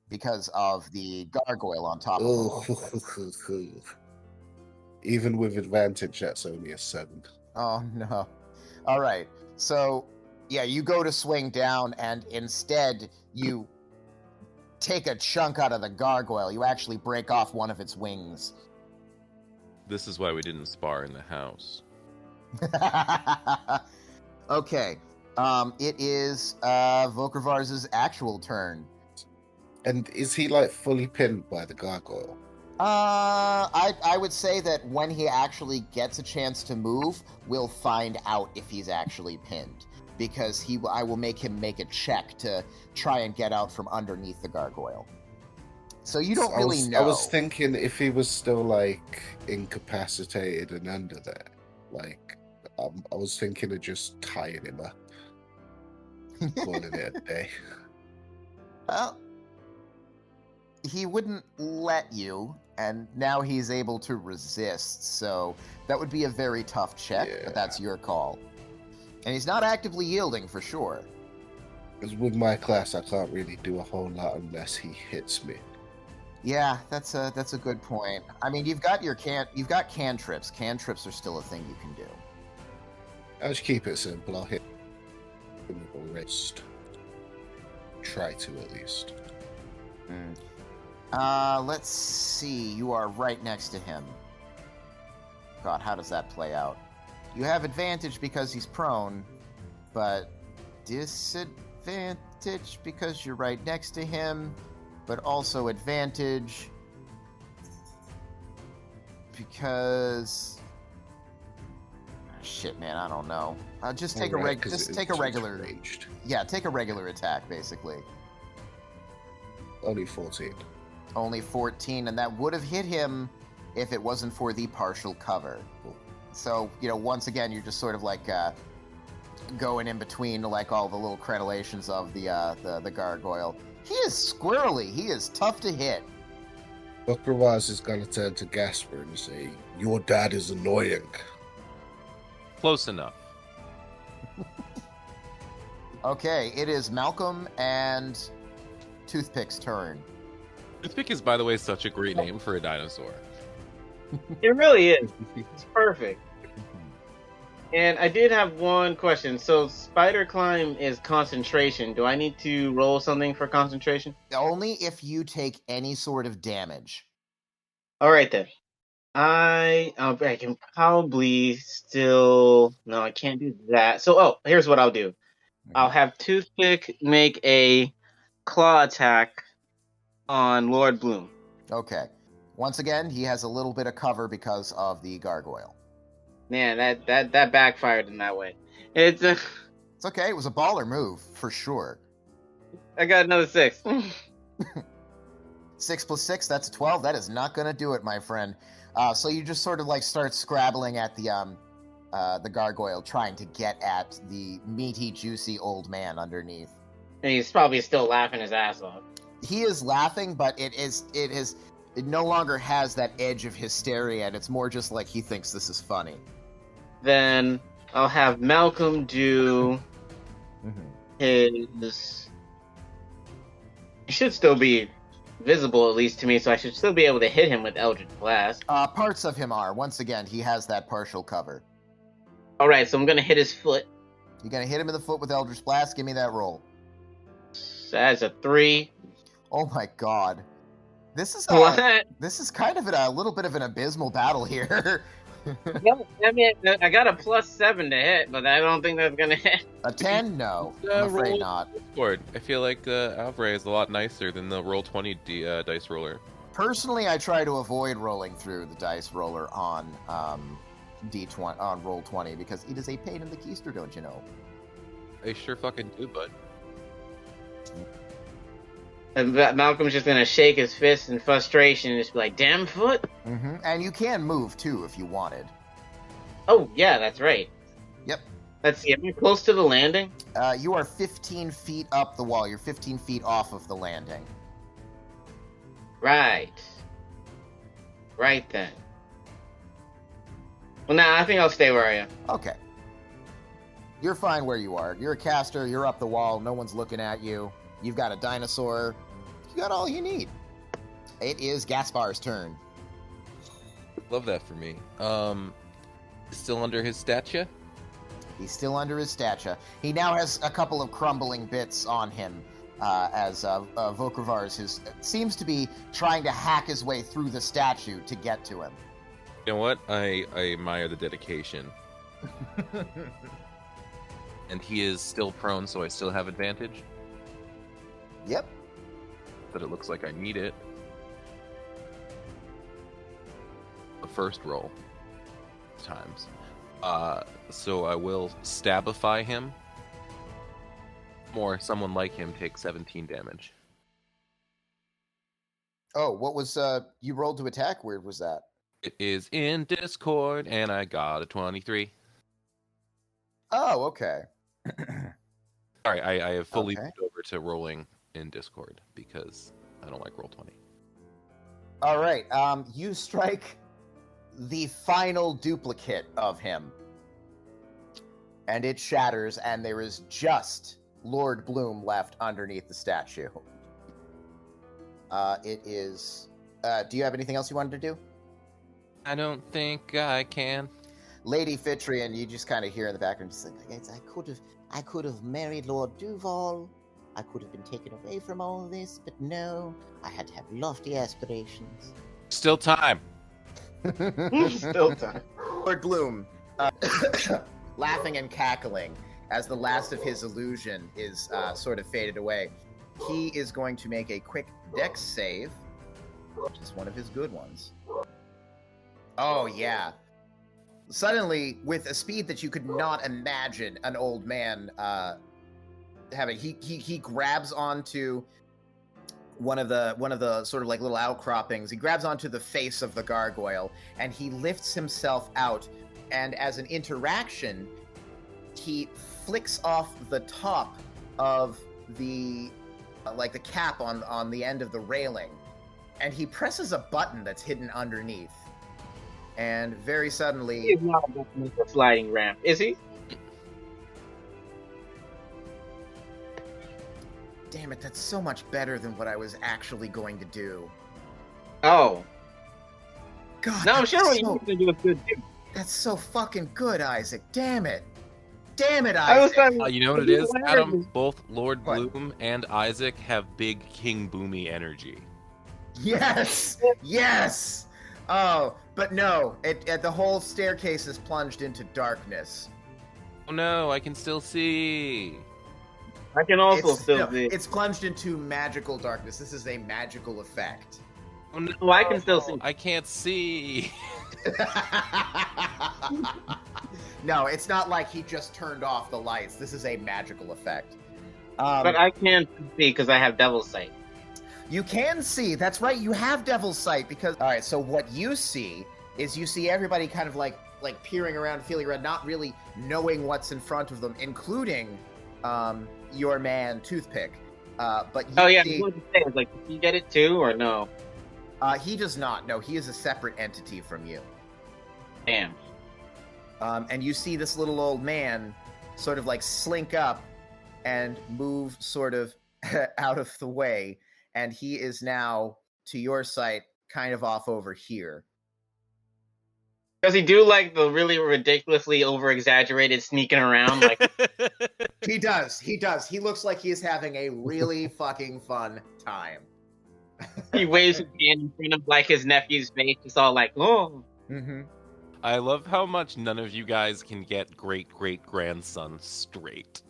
because of the gargoyle on top of him. Oh, even with advantage, that's only a 7. Oh no! All right, so yeah, you go to swing down, and instead you take a chunk out of the gargoyle. You actually break off one of its wings. This is why we didn't spar in the house. Okay. It is Volkervars' actual turn. And is he like fully pinned by the gargoyle? I would say that when he actually gets a chance to move, we'll find out if he's actually pinned, because I will make him make a check to try and get out from underneath the gargoyle. So you don't really know. I was thinking if he was still like incapacitated and under there, like I was thinking of just tying him up, calling it a day. Well, he wouldn't let you, and now he's able to resist, so that would be a very tough check, but that's your call. And he's not actively yielding, for sure. Because with my class, I can't really do a whole lot unless he hits me. Yeah, that's a good point. I mean, you've got cantrips. Cantrips are still a thing you can do. I'll just keep it simple. I'll hit him with a wrist. Try to, at least. Let's see. You are right next to him. God, how does that play out? You have advantage because he's prone, but disadvantage because you're right next to him, but also advantage because... Shit, man, I don't know. Just take take a regular... Ranged. Yeah, take a regular attack, basically. Only 14. Only 14, and that would have hit him if it wasn't for the partial cover. So, once again, you're just sort of like going in between like all the little crenellations of the gargoyle. He is squirrely. He is tough to hit. Volkervars is going to turn to Gasper and say, "Your dad is annoying." Close enough. Okay, it is Malcolm and Toothpick's turn. Toothpick is, by the way, such a great name for a dinosaur. It really is. It's perfect. And I did have one question. So spider climb is concentration. Do I need to roll something for concentration? Only if you take any sort of damage. All right then. I can probably still... No, I can't do that. So, here's what I'll do. I'll have Toothpick make a claw attack on Lord Bloom. Okay. Once again, he has a little bit of cover because of the gargoyle. Man, that backfired in that way. It's okay. It was a baller move, for sure. I got another 6. 6 + 6, that's 12. That is not going to do it, my friend. So you just sort of like start scrabbling at the gargoyle, trying to get at the meaty, juicy old man underneath. And he's probably still laughing his ass off. He is laughing, but it no longer has that edge of hysteria, and it's more just like he thinks this is funny. Then I'll have Malcolm do his... He should still be visible, at least to me, so I should still be able to hit him with Eldritch Blast. Parts of him are. Once again, he has that partial cover. Alright, so I'm going to hit his foot. You're going to hit him in the foot with Eldritch Blast? Give me that roll. That's a 3. Oh my god. This is kind of a little bit of an abysmal battle here. No, I mean, I got a +7 to hit, but I don't think that's going to hit. A 10? No, I'm afraid not. Discord. I feel like Alvray is a lot nicer than the Roll20 dice roller. Personally, I try to avoid rolling through the dice roller on D20 on roll 20 because it is a pain in the keister, don't you know? I sure fucking do, bud. And Malcolm's just gonna shake his fist in frustration and just be like, "Damn foot!" Mm-hmm. And you can move too if you wanted. Oh yeah, that's right. Yep. Let's see. Am I close to the landing? You are 15 feet up the wall. You're 15 feet off of the landing. Right. Right then. Well, nah, I think I'll stay where I am. Okay. You're fine where you are. You're a caster. You're up the wall. No one's looking at you. You've got a dinosaur. You got all you need. It is Gaspar's turn. Love that for me. Still under his stature? He's still under his stature. He now has a couple of crumbling bits on him as Vokravars seems to be trying to hack his way through the statue to get to him. You know what? I admire the dedication. And he is still prone, so I still have advantage. Yep. But it looks like I need it. The first roll. Times. So I will stabify him. Or someone like him takes 17 damage. Oh, what was you rolled to attack? Where was that? It is in Discord, and I got a 23. Oh, okay. Sorry, I have fully Okay. moved over to rolling in Discord because I don't like Roll20. All right. You strike the final duplicate of him, and it shatters, and there is just Lord Bloom left underneath the statue. It is. Do you have anything else you wanted to do? I don't think I can. Lady Fitrian, you just kind of hear in the background, just like, I could have married Lord Duval. I could have been taken away from all this, but no, I had to have lofty aspirations. Still time. Still time. Lord Bloom, laughing and cackling as the last of his illusion is sort of faded away. He is going to make a quick dex save, which is one of his good ones. Oh, yeah. Suddenly, with a speed that you could not imagine an old man having, he grabs onto one of the sort of like little outcroppings. He grabs onto the face of the gargoyle, and he lifts himself out. And as an interaction, he flicks off the top of the like the cap on the end of the railing, and he presses a button that's hidden underneath. And very suddenly, He's not about to make a sliding ramp, is he? damn it, that's so much better than what I was actually going to do. Oh. God, No, I'm that's sure what so- you're going to do is good too. That's so fucking good, Isaac. Damn it, Isaac. I was trying to... You know what it is, Adam? Both Lord What? Bloom and Isaac have big King Boomy energy. Yes! Yes! Oh, but no, the whole staircase is plunged into darkness. Oh no, I can still see. I can also still see. It's plunged into magical darkness. This is a magical effect. Oh no, Oh, I can still see. I can't see. No, it's not like he just turned off the lights. This is a magical effect. But I can see because I have Devil's Sight. You can see. That's right. You have Devil's Sight because. All right. So what you see is you see everybody kind of like peering around, feeling around, not really knowing what's in front of them, including your man Toothpick. But you Oh yeah, see, I was going to say, like, did you get it too or no? he does not. No, he is a separate entity from you. Damn. And you see this little old man sort of like slink up and move sort of out of the way. And he is now to your sight, kind of off over here. Does he do like the really ridiculously over-exaggerated sneaking around? Like, He does. He looks like he is having a really fucking fun time. he waves his hand in front of like his nephew's face, just all like, oh. Mm-hmm. I love how much none of you guys can get great-great-grandson straight.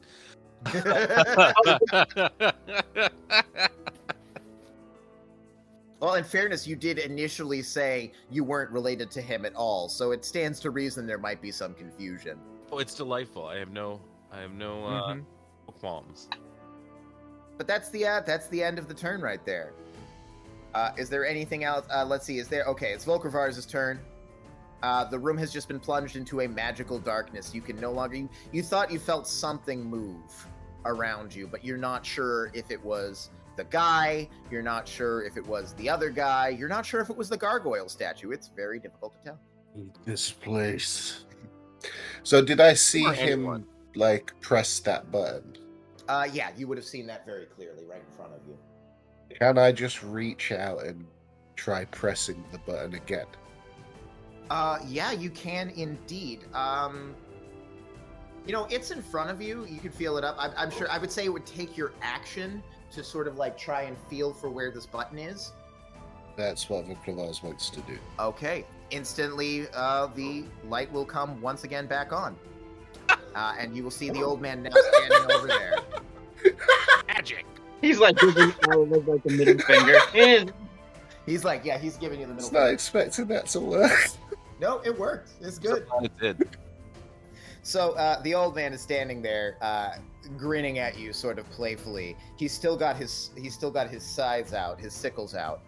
Well, in fairness, you did initially say you weren't related to him at all, so it stands to reason there might be some confusion. Oh, it's delightful. I have no qualms. But that's the end of the turn right there. Is there anything else? Let's see. Okay, it's Volkervars' turn. The room has just been plunged into a magical darkness. You can no longer... You thought you felt something move around you, but you're not sure if it was the guy. You're not sure if it was the other guy. You're not sure if it was the gargoyle statue. It's very difficult to tell. This place. So did I see Or him, anyone. like, press that button? Yeah, you would have seen that very clearly right in front of you. Can I just reach out and try pressing the button again? Yeah, you can indeed. It's in front of you. You can feel it up. I'm sure. I would say it would take your action to sort of like try and feel for where this button is. That's what Volkervars wants to do. Okay. Instantly, the light will come once again back on. And you will see the old man now standing over there. Magic. He's like giving like the middle finger. He's like, yeah, he's giving you the middle It's not finger. expecting that to work. No, it worked. It's good. It did. So the old man is standing there, grinning at you, sort of playfully. He's still got his scythes out, his sickles out.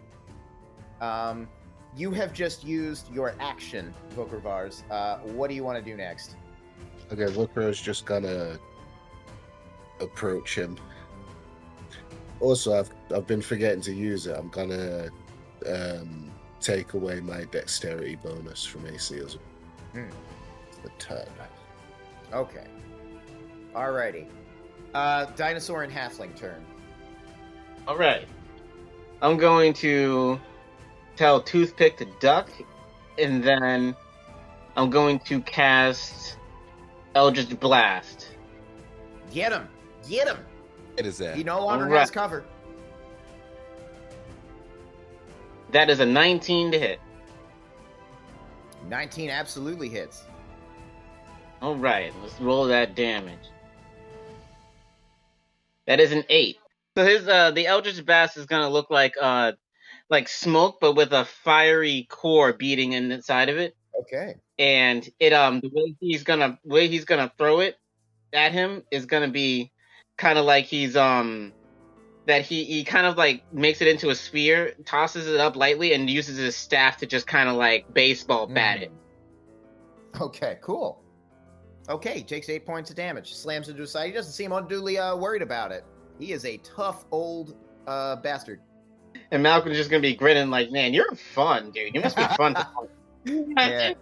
You have just used your action, Volkervars. What do you want to do next? Okay, Volker's just gonna approach him. Also, I've been forgetting to use it. I'm gonna take away my dexterity bonus from AC as a turn. Okay. Alrighty. Dinosaur and halfling turn. All right. I'm going to tell Toothpick to duck, and then I'm going to cast Eldritch Blast. Get him! Get him! It is that. He no longer Alright. has cover. That is a 19 to hit. 19 absolutely hits. All right, let's roll that damage. That is an 8. So his the Eldritch Blast is gonna look like smoke, but with a fiery core beating inside of it. Okay. And it the way he's gonna throw it at him is gonna be kind of like he's that he kind of like makes it into a sphere, tosses it up lightly, and uses his staff to just kind of like baseball bat it. Okay, cool. Okay, takes 8 points of damage. Slams into his side. He doesn't seem unduly worried about it. He is a tough old bastard. And Malcolm's just gonna be grinning like, "Man, you're fun, dude. You must be fun to talk." Yeah.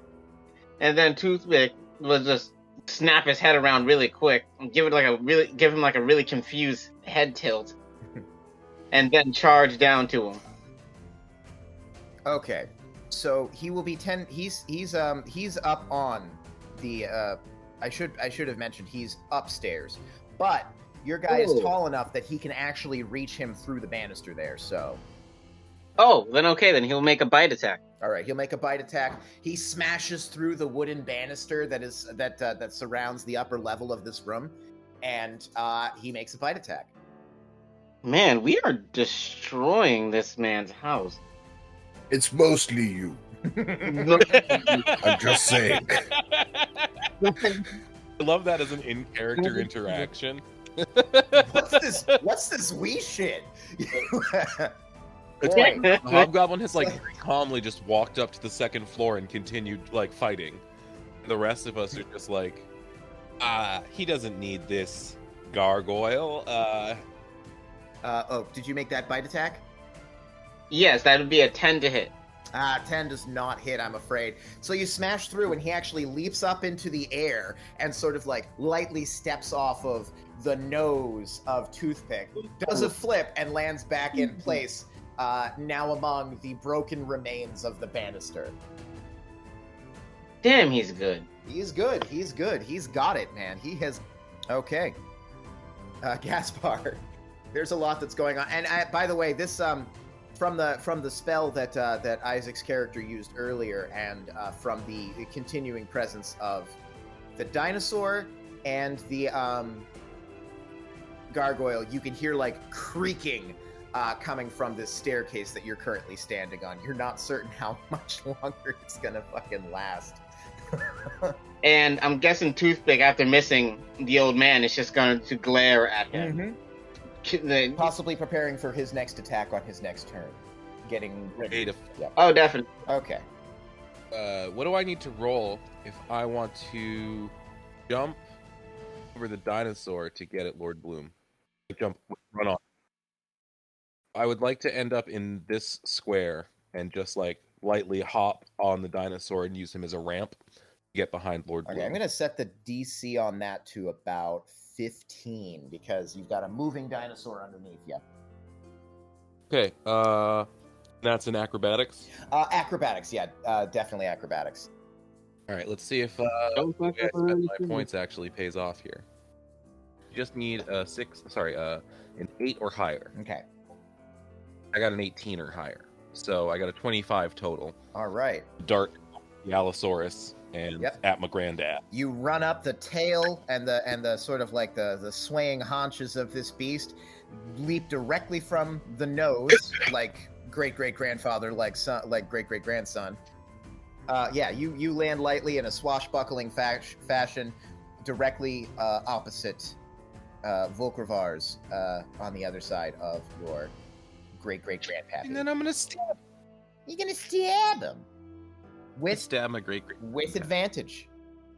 And then Toothpick will just snap his head around really quick and give him like a really confused head tilt, and then charge down to him. Okay, so he will be 10. He's up on the. I should have mentioned he's upstairs, but your guy is tall enough that he can actually reach him through the banister there. So. Oh, then okay, then he'll make a bite attack. All right, he'll make a bite attack. He smashes through the wooden banister that surrounds the upper level of this room, and he makes a bite attack. Man, we are destroying this man's house. It's mostly you. I'm just saying. I love that as an in-character interaction. What's this wee shit? It's Boy. like the Hobgoblin has like very calmly just walked up to the second floor and continued like fighting. The rest of us are just like, he doesn't need this gargoyle. Oh, did you make that bite attack? Yes, that would be a 10 to hit. 10 does not hit, I'm afraid. So you smash through, and he actually leaps up into the air and sort of like lightly steps off of the nose of Toothpick, does a flip, and lands back in place, now among the broken remains of the banister. Damn, he's good. He's good. He's good. He's got it, man. He has... Okay. Gaspar. There's a lot that's going on. And by the way, this... From the spell that Isaac's character used earlier, and from the continuing presence of the dinosaur and the gargoyle, you can hear like creaking coming from this staircase that you're currently standing on. You're not certain how much longer it's gonna fucking last. And I'm guessing Toothpick, after missing the old man, is just going to glare at him. Possibly preparing for his next attack on his next turn. Getting ready. Yeah. Oh, definitely. Okay. What do I need to roll if I want to jump over the dinosaur to get at Lord Bloom? Run on. I would like to end up in this square and just like lightly hop on the dinosaur and use him as a ramp to get behind Lord Bloom. Okay, I'm going to set the DC on that to about 15 because you've got a moving dinosaur underneath you. Okay, that's in acrobatics? Acrobatics, yeah, definitely acrobatics. All right, let's see if I spend my points actually pays off here. You just need an 8 or higher. Okay. I got an 18 or higher, so I got a 25 total. All right. Dart the Allosaurus and at my granddad. You run up the tail and the sort of like the swaying haunches of this beast, leap directly from the nose, like great-great-grandfather, like great-great-grandson. You land lightly in a swashbuckling fashion, directly opposite Volkervar's on the other side of your great-great-grandpappy. And then I'm gonna stab. You're gonna stab him Stab my great with advantage,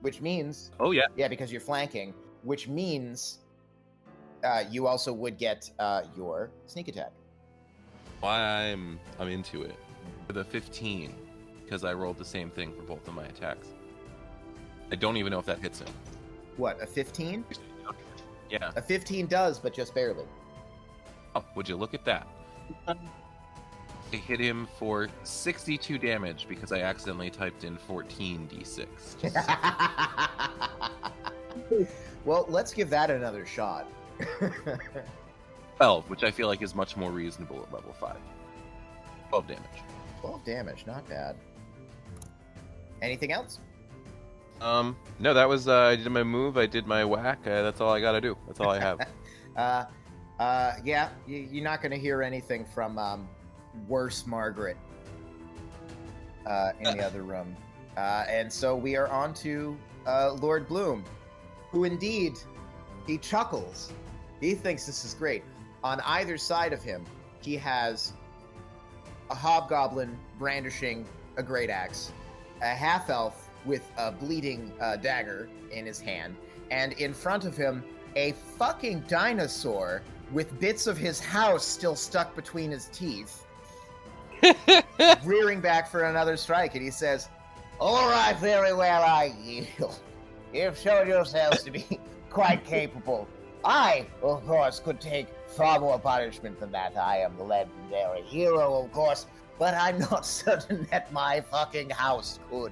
which means because you're flanking, which means you also would get your sneak attack. I'm into it. For the 15, because I rolled the same thing for both of my attacks. I don't even know if that hits him. What, a 15? Yeah. A 15 does, but just barely. Oh, would you look at that? I hit him for 62 damage because I accidentally typed in 14d6. Well, let's give that another shot. 12, which I feel like is much more reasonable at level 5. 12 damage. 12 damage, not bad. Anything else? No, that was, I did my move, I did my whack, that's all I gotta do. That's all I have. You're not gonna hear anything from, worse Margaret, in the other room. And so we are on to, Lord Bloom, who indeed, he chuckles. He thinks this is great. On either side of him, he has a hobgoblin brandishing a great axe, a half-elf with a bleeding dagger in his hand, and in front of him, a fucking dinosaur with bits of his house still stuck between his teeth, rearing back for another strike, and he says, "All right, very well, I yield. You've shown yourselves to be quite capable. I, of course, could take far more punishment than that. I am the legendary hero, of course, but I'm not certain that my fucking house could."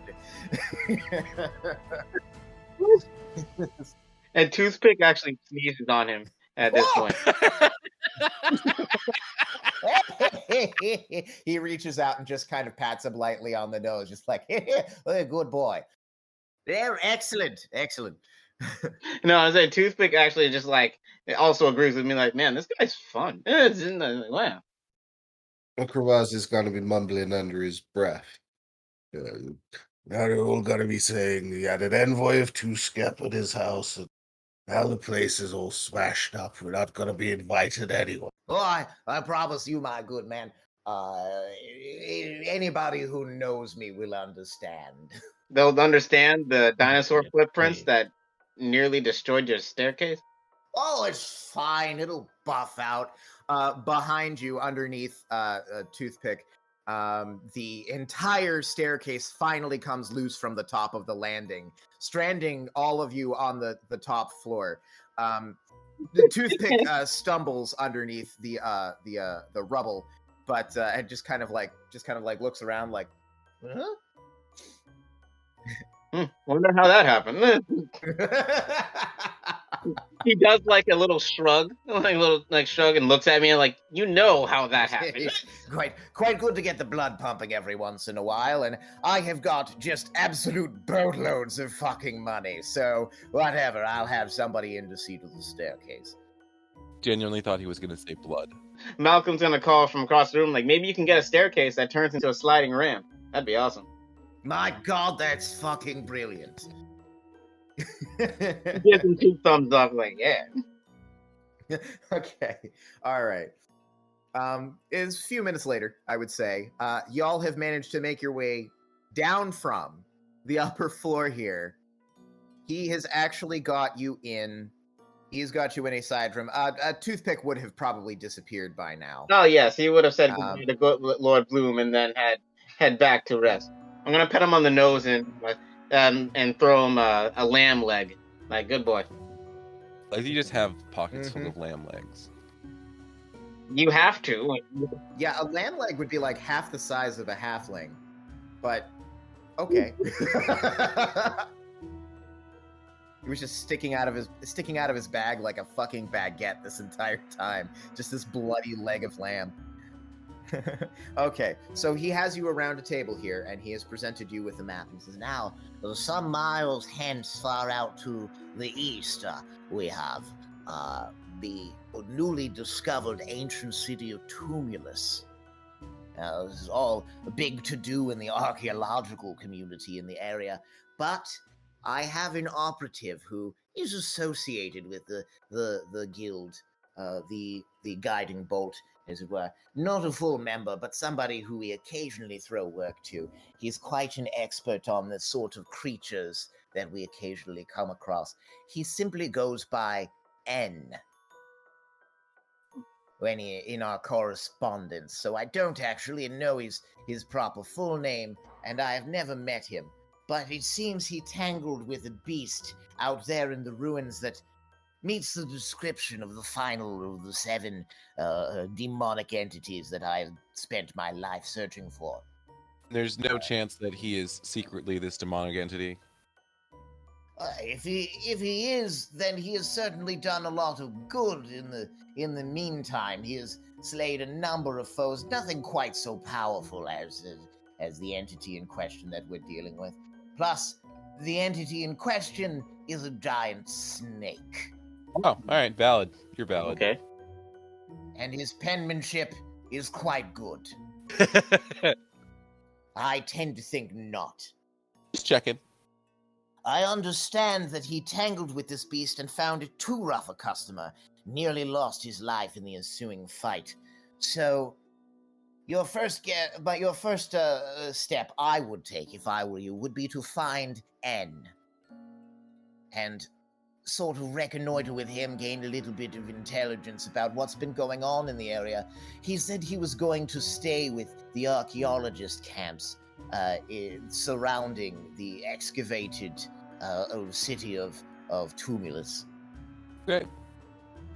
And Toothpick actually sneezes on him at this point. He reaches out and just kind of pats him lightly on the nose, just like, "Hey, good boy. They're excellent. No, I said Toothpick actually just like also agrees with me, like, man, this guy's fun. Wow. Kravaz is going to be mumbling under his breath. Now they're all going to be saying he had an envoy of Toothpick at his house, and now the place is all smashed up. We're not going to be invited anyway. Oh, I promise you, my good man, anybody who knows me will understand. They'll understand the dinosaur footprints that nearly destroyed your staircase? Oh, it's fine. It'll buff out. Behind you, underneath Toothpick, the entire staircase finally comes loose from the top of the landing, stranding all of you on the top floor. The Toothpick stumbles underneath the rubble, but and just kind of like looks around like, huh? Wonder how that happened. He does like a little shrug, shrug, and looks at me and like, you know how that happened. Quite good to get the blood pumping every once in a while, and I have got just absolute boatloads of fucking money, so whatever, I'll have somebody in to see to the staircase. Genuinely thought he was going to say blood. Malcolm's gonna call from across the room, like, maybe you can get a staircase that turns into a sliding ramp. That'd be awesome. My God, that's fucking brilliant. He gives him 2 thumbs up, like, yeah. Okay. All right. It's a few minutes later, I would say. Y'all have managed to make your way down from the upper floor here. He has actually got you in. He's got you in a side room. A toothpick would have probably disappeared by now. Oh yes, he would have said Um, goodbye to Lord Bloom and then head back to rest. I'm gonna pet him on the nose and throw him a lamb leg. Like, good boy. Like you just have pockets full of lamb legs. You have to. Yeah, a lamb leg would be like half the size of a halfling, but okay. He was just sticking out of his bag like a fucking baguette this entire time. Just this bloody leg of lamb. Okay, so he has you around a table here, and he has presented you with a map. He says, Now, some miles hence, far out to the east, we have the newly discovered ancient city of Tumulus. This is all a big to-do in the archaeological community in the area, but I have an operative who is associated with the guild, the guiding bolt, as it were. Not a full member, but somebody who we occasionally throw work to. He's quite an expert on the sort of creatures that we occasionally come across. He simply goes by N when in our correspondence, so I don't actually know his proper full name, and I have never met him. But it seems he tangled with a beast out there in the ruins that meets the description of the final of the 7 demonic entities that I have spent my life searching for. There's no chance that he is secretly this demonic entity. If he is, then he has certainly done a lot of good in the meantime. He has slayed a number of foes, nothing quite so powerful as the entity in question that we're dealing with. Plus, the entity in question is a giant snake. Oh, all right, valid. You're valid. Okay. And his penmanship is quite good. I tend to think not. Just checking. I understand that he tangled with this beast and found it too rough a customer, nearly lost his life in the ensuing fight. So, your first step I would take, if I were you, would be to find N. And sort of reconnoiter with him, gain a little bit of intelligence about what's been going on in the area. He said he was going to stay with the archaeologist camps surrounding the excavated city of Tumulus. Great.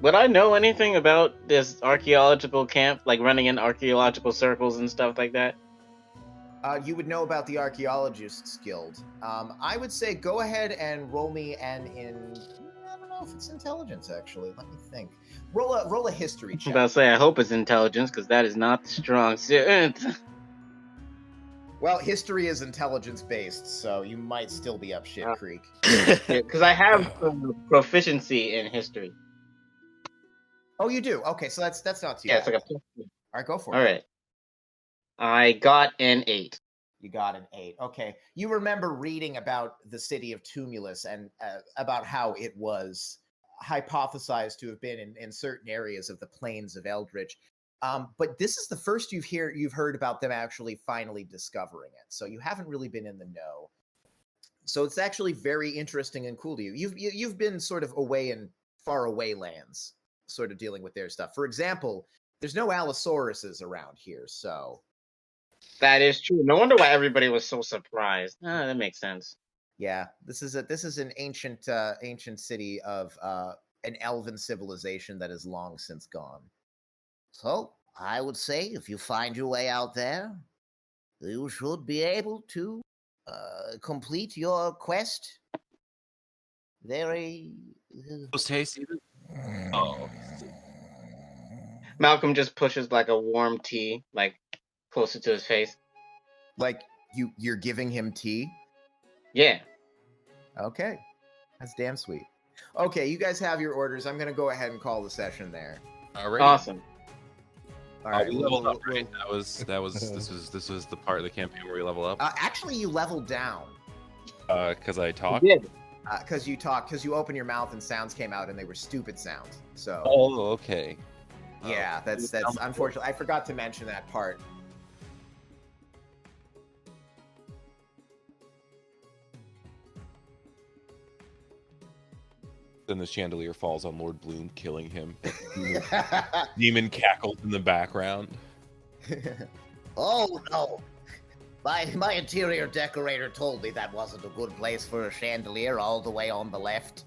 Would I know anything about this archaeological camp, like running in archaeological circles and stuff like that? You would know about the Archaeologists Guild. I would say go ahead and roll me I don't know if it's intelligence, actually. Let me think. Roll a history I was check. about to say, I hope it's intelligence, because that is not the strong suit. Well, history is intelligence-based, so you might still be up shit creek. Because I have proficiency in history. Oh, you do? Okay, so that's not too Yeah, bad. it's like All right, go for it. All right. I got an 8. You got an 8. Okay. You remember reading about the city of Tumulus and about how it was hypothesized to have been in certain areas of the plains of Eldritch. But this is the first you've heard about them actually finally discovering it. So you haven't really been in the know. So it's actually very interesting and cool to you. You've been sort of away in far away lands, sort of dealing with their stuff. For example, there's no Allosauruses around here, so That is true. No wonder why everybody was so surprised. That makes sense. yeah, this is an ancient city of an elven civilization that is long since gone. So, I would say if you find your way out there, you should be able to complete your quest very... Most tasty. Oh. Malcolm just pushes like a warm tea, like closer to his face. Like you're giving him tea? Yeah. Okay. That's damn sweet. Okay, you guys have your orders. I'm going to go ahead and call the session there. Alright. Awesome. All right, we leveled up, right? This was the part of the campaign where we level up. Actually, you leveled down. Because I You talked. did. Because you talked, because you opened your mouth and sounds came out, and they were stupid sounds. So Oh, okay. yeah, that's unfortunate. I forgot to mention that part. Then the chandelier falls on Lord Bloom, killing him. Demon cackles in the background. Oh no! My interior decorator told me that wasn't a good place for a chandelier all the way on the left.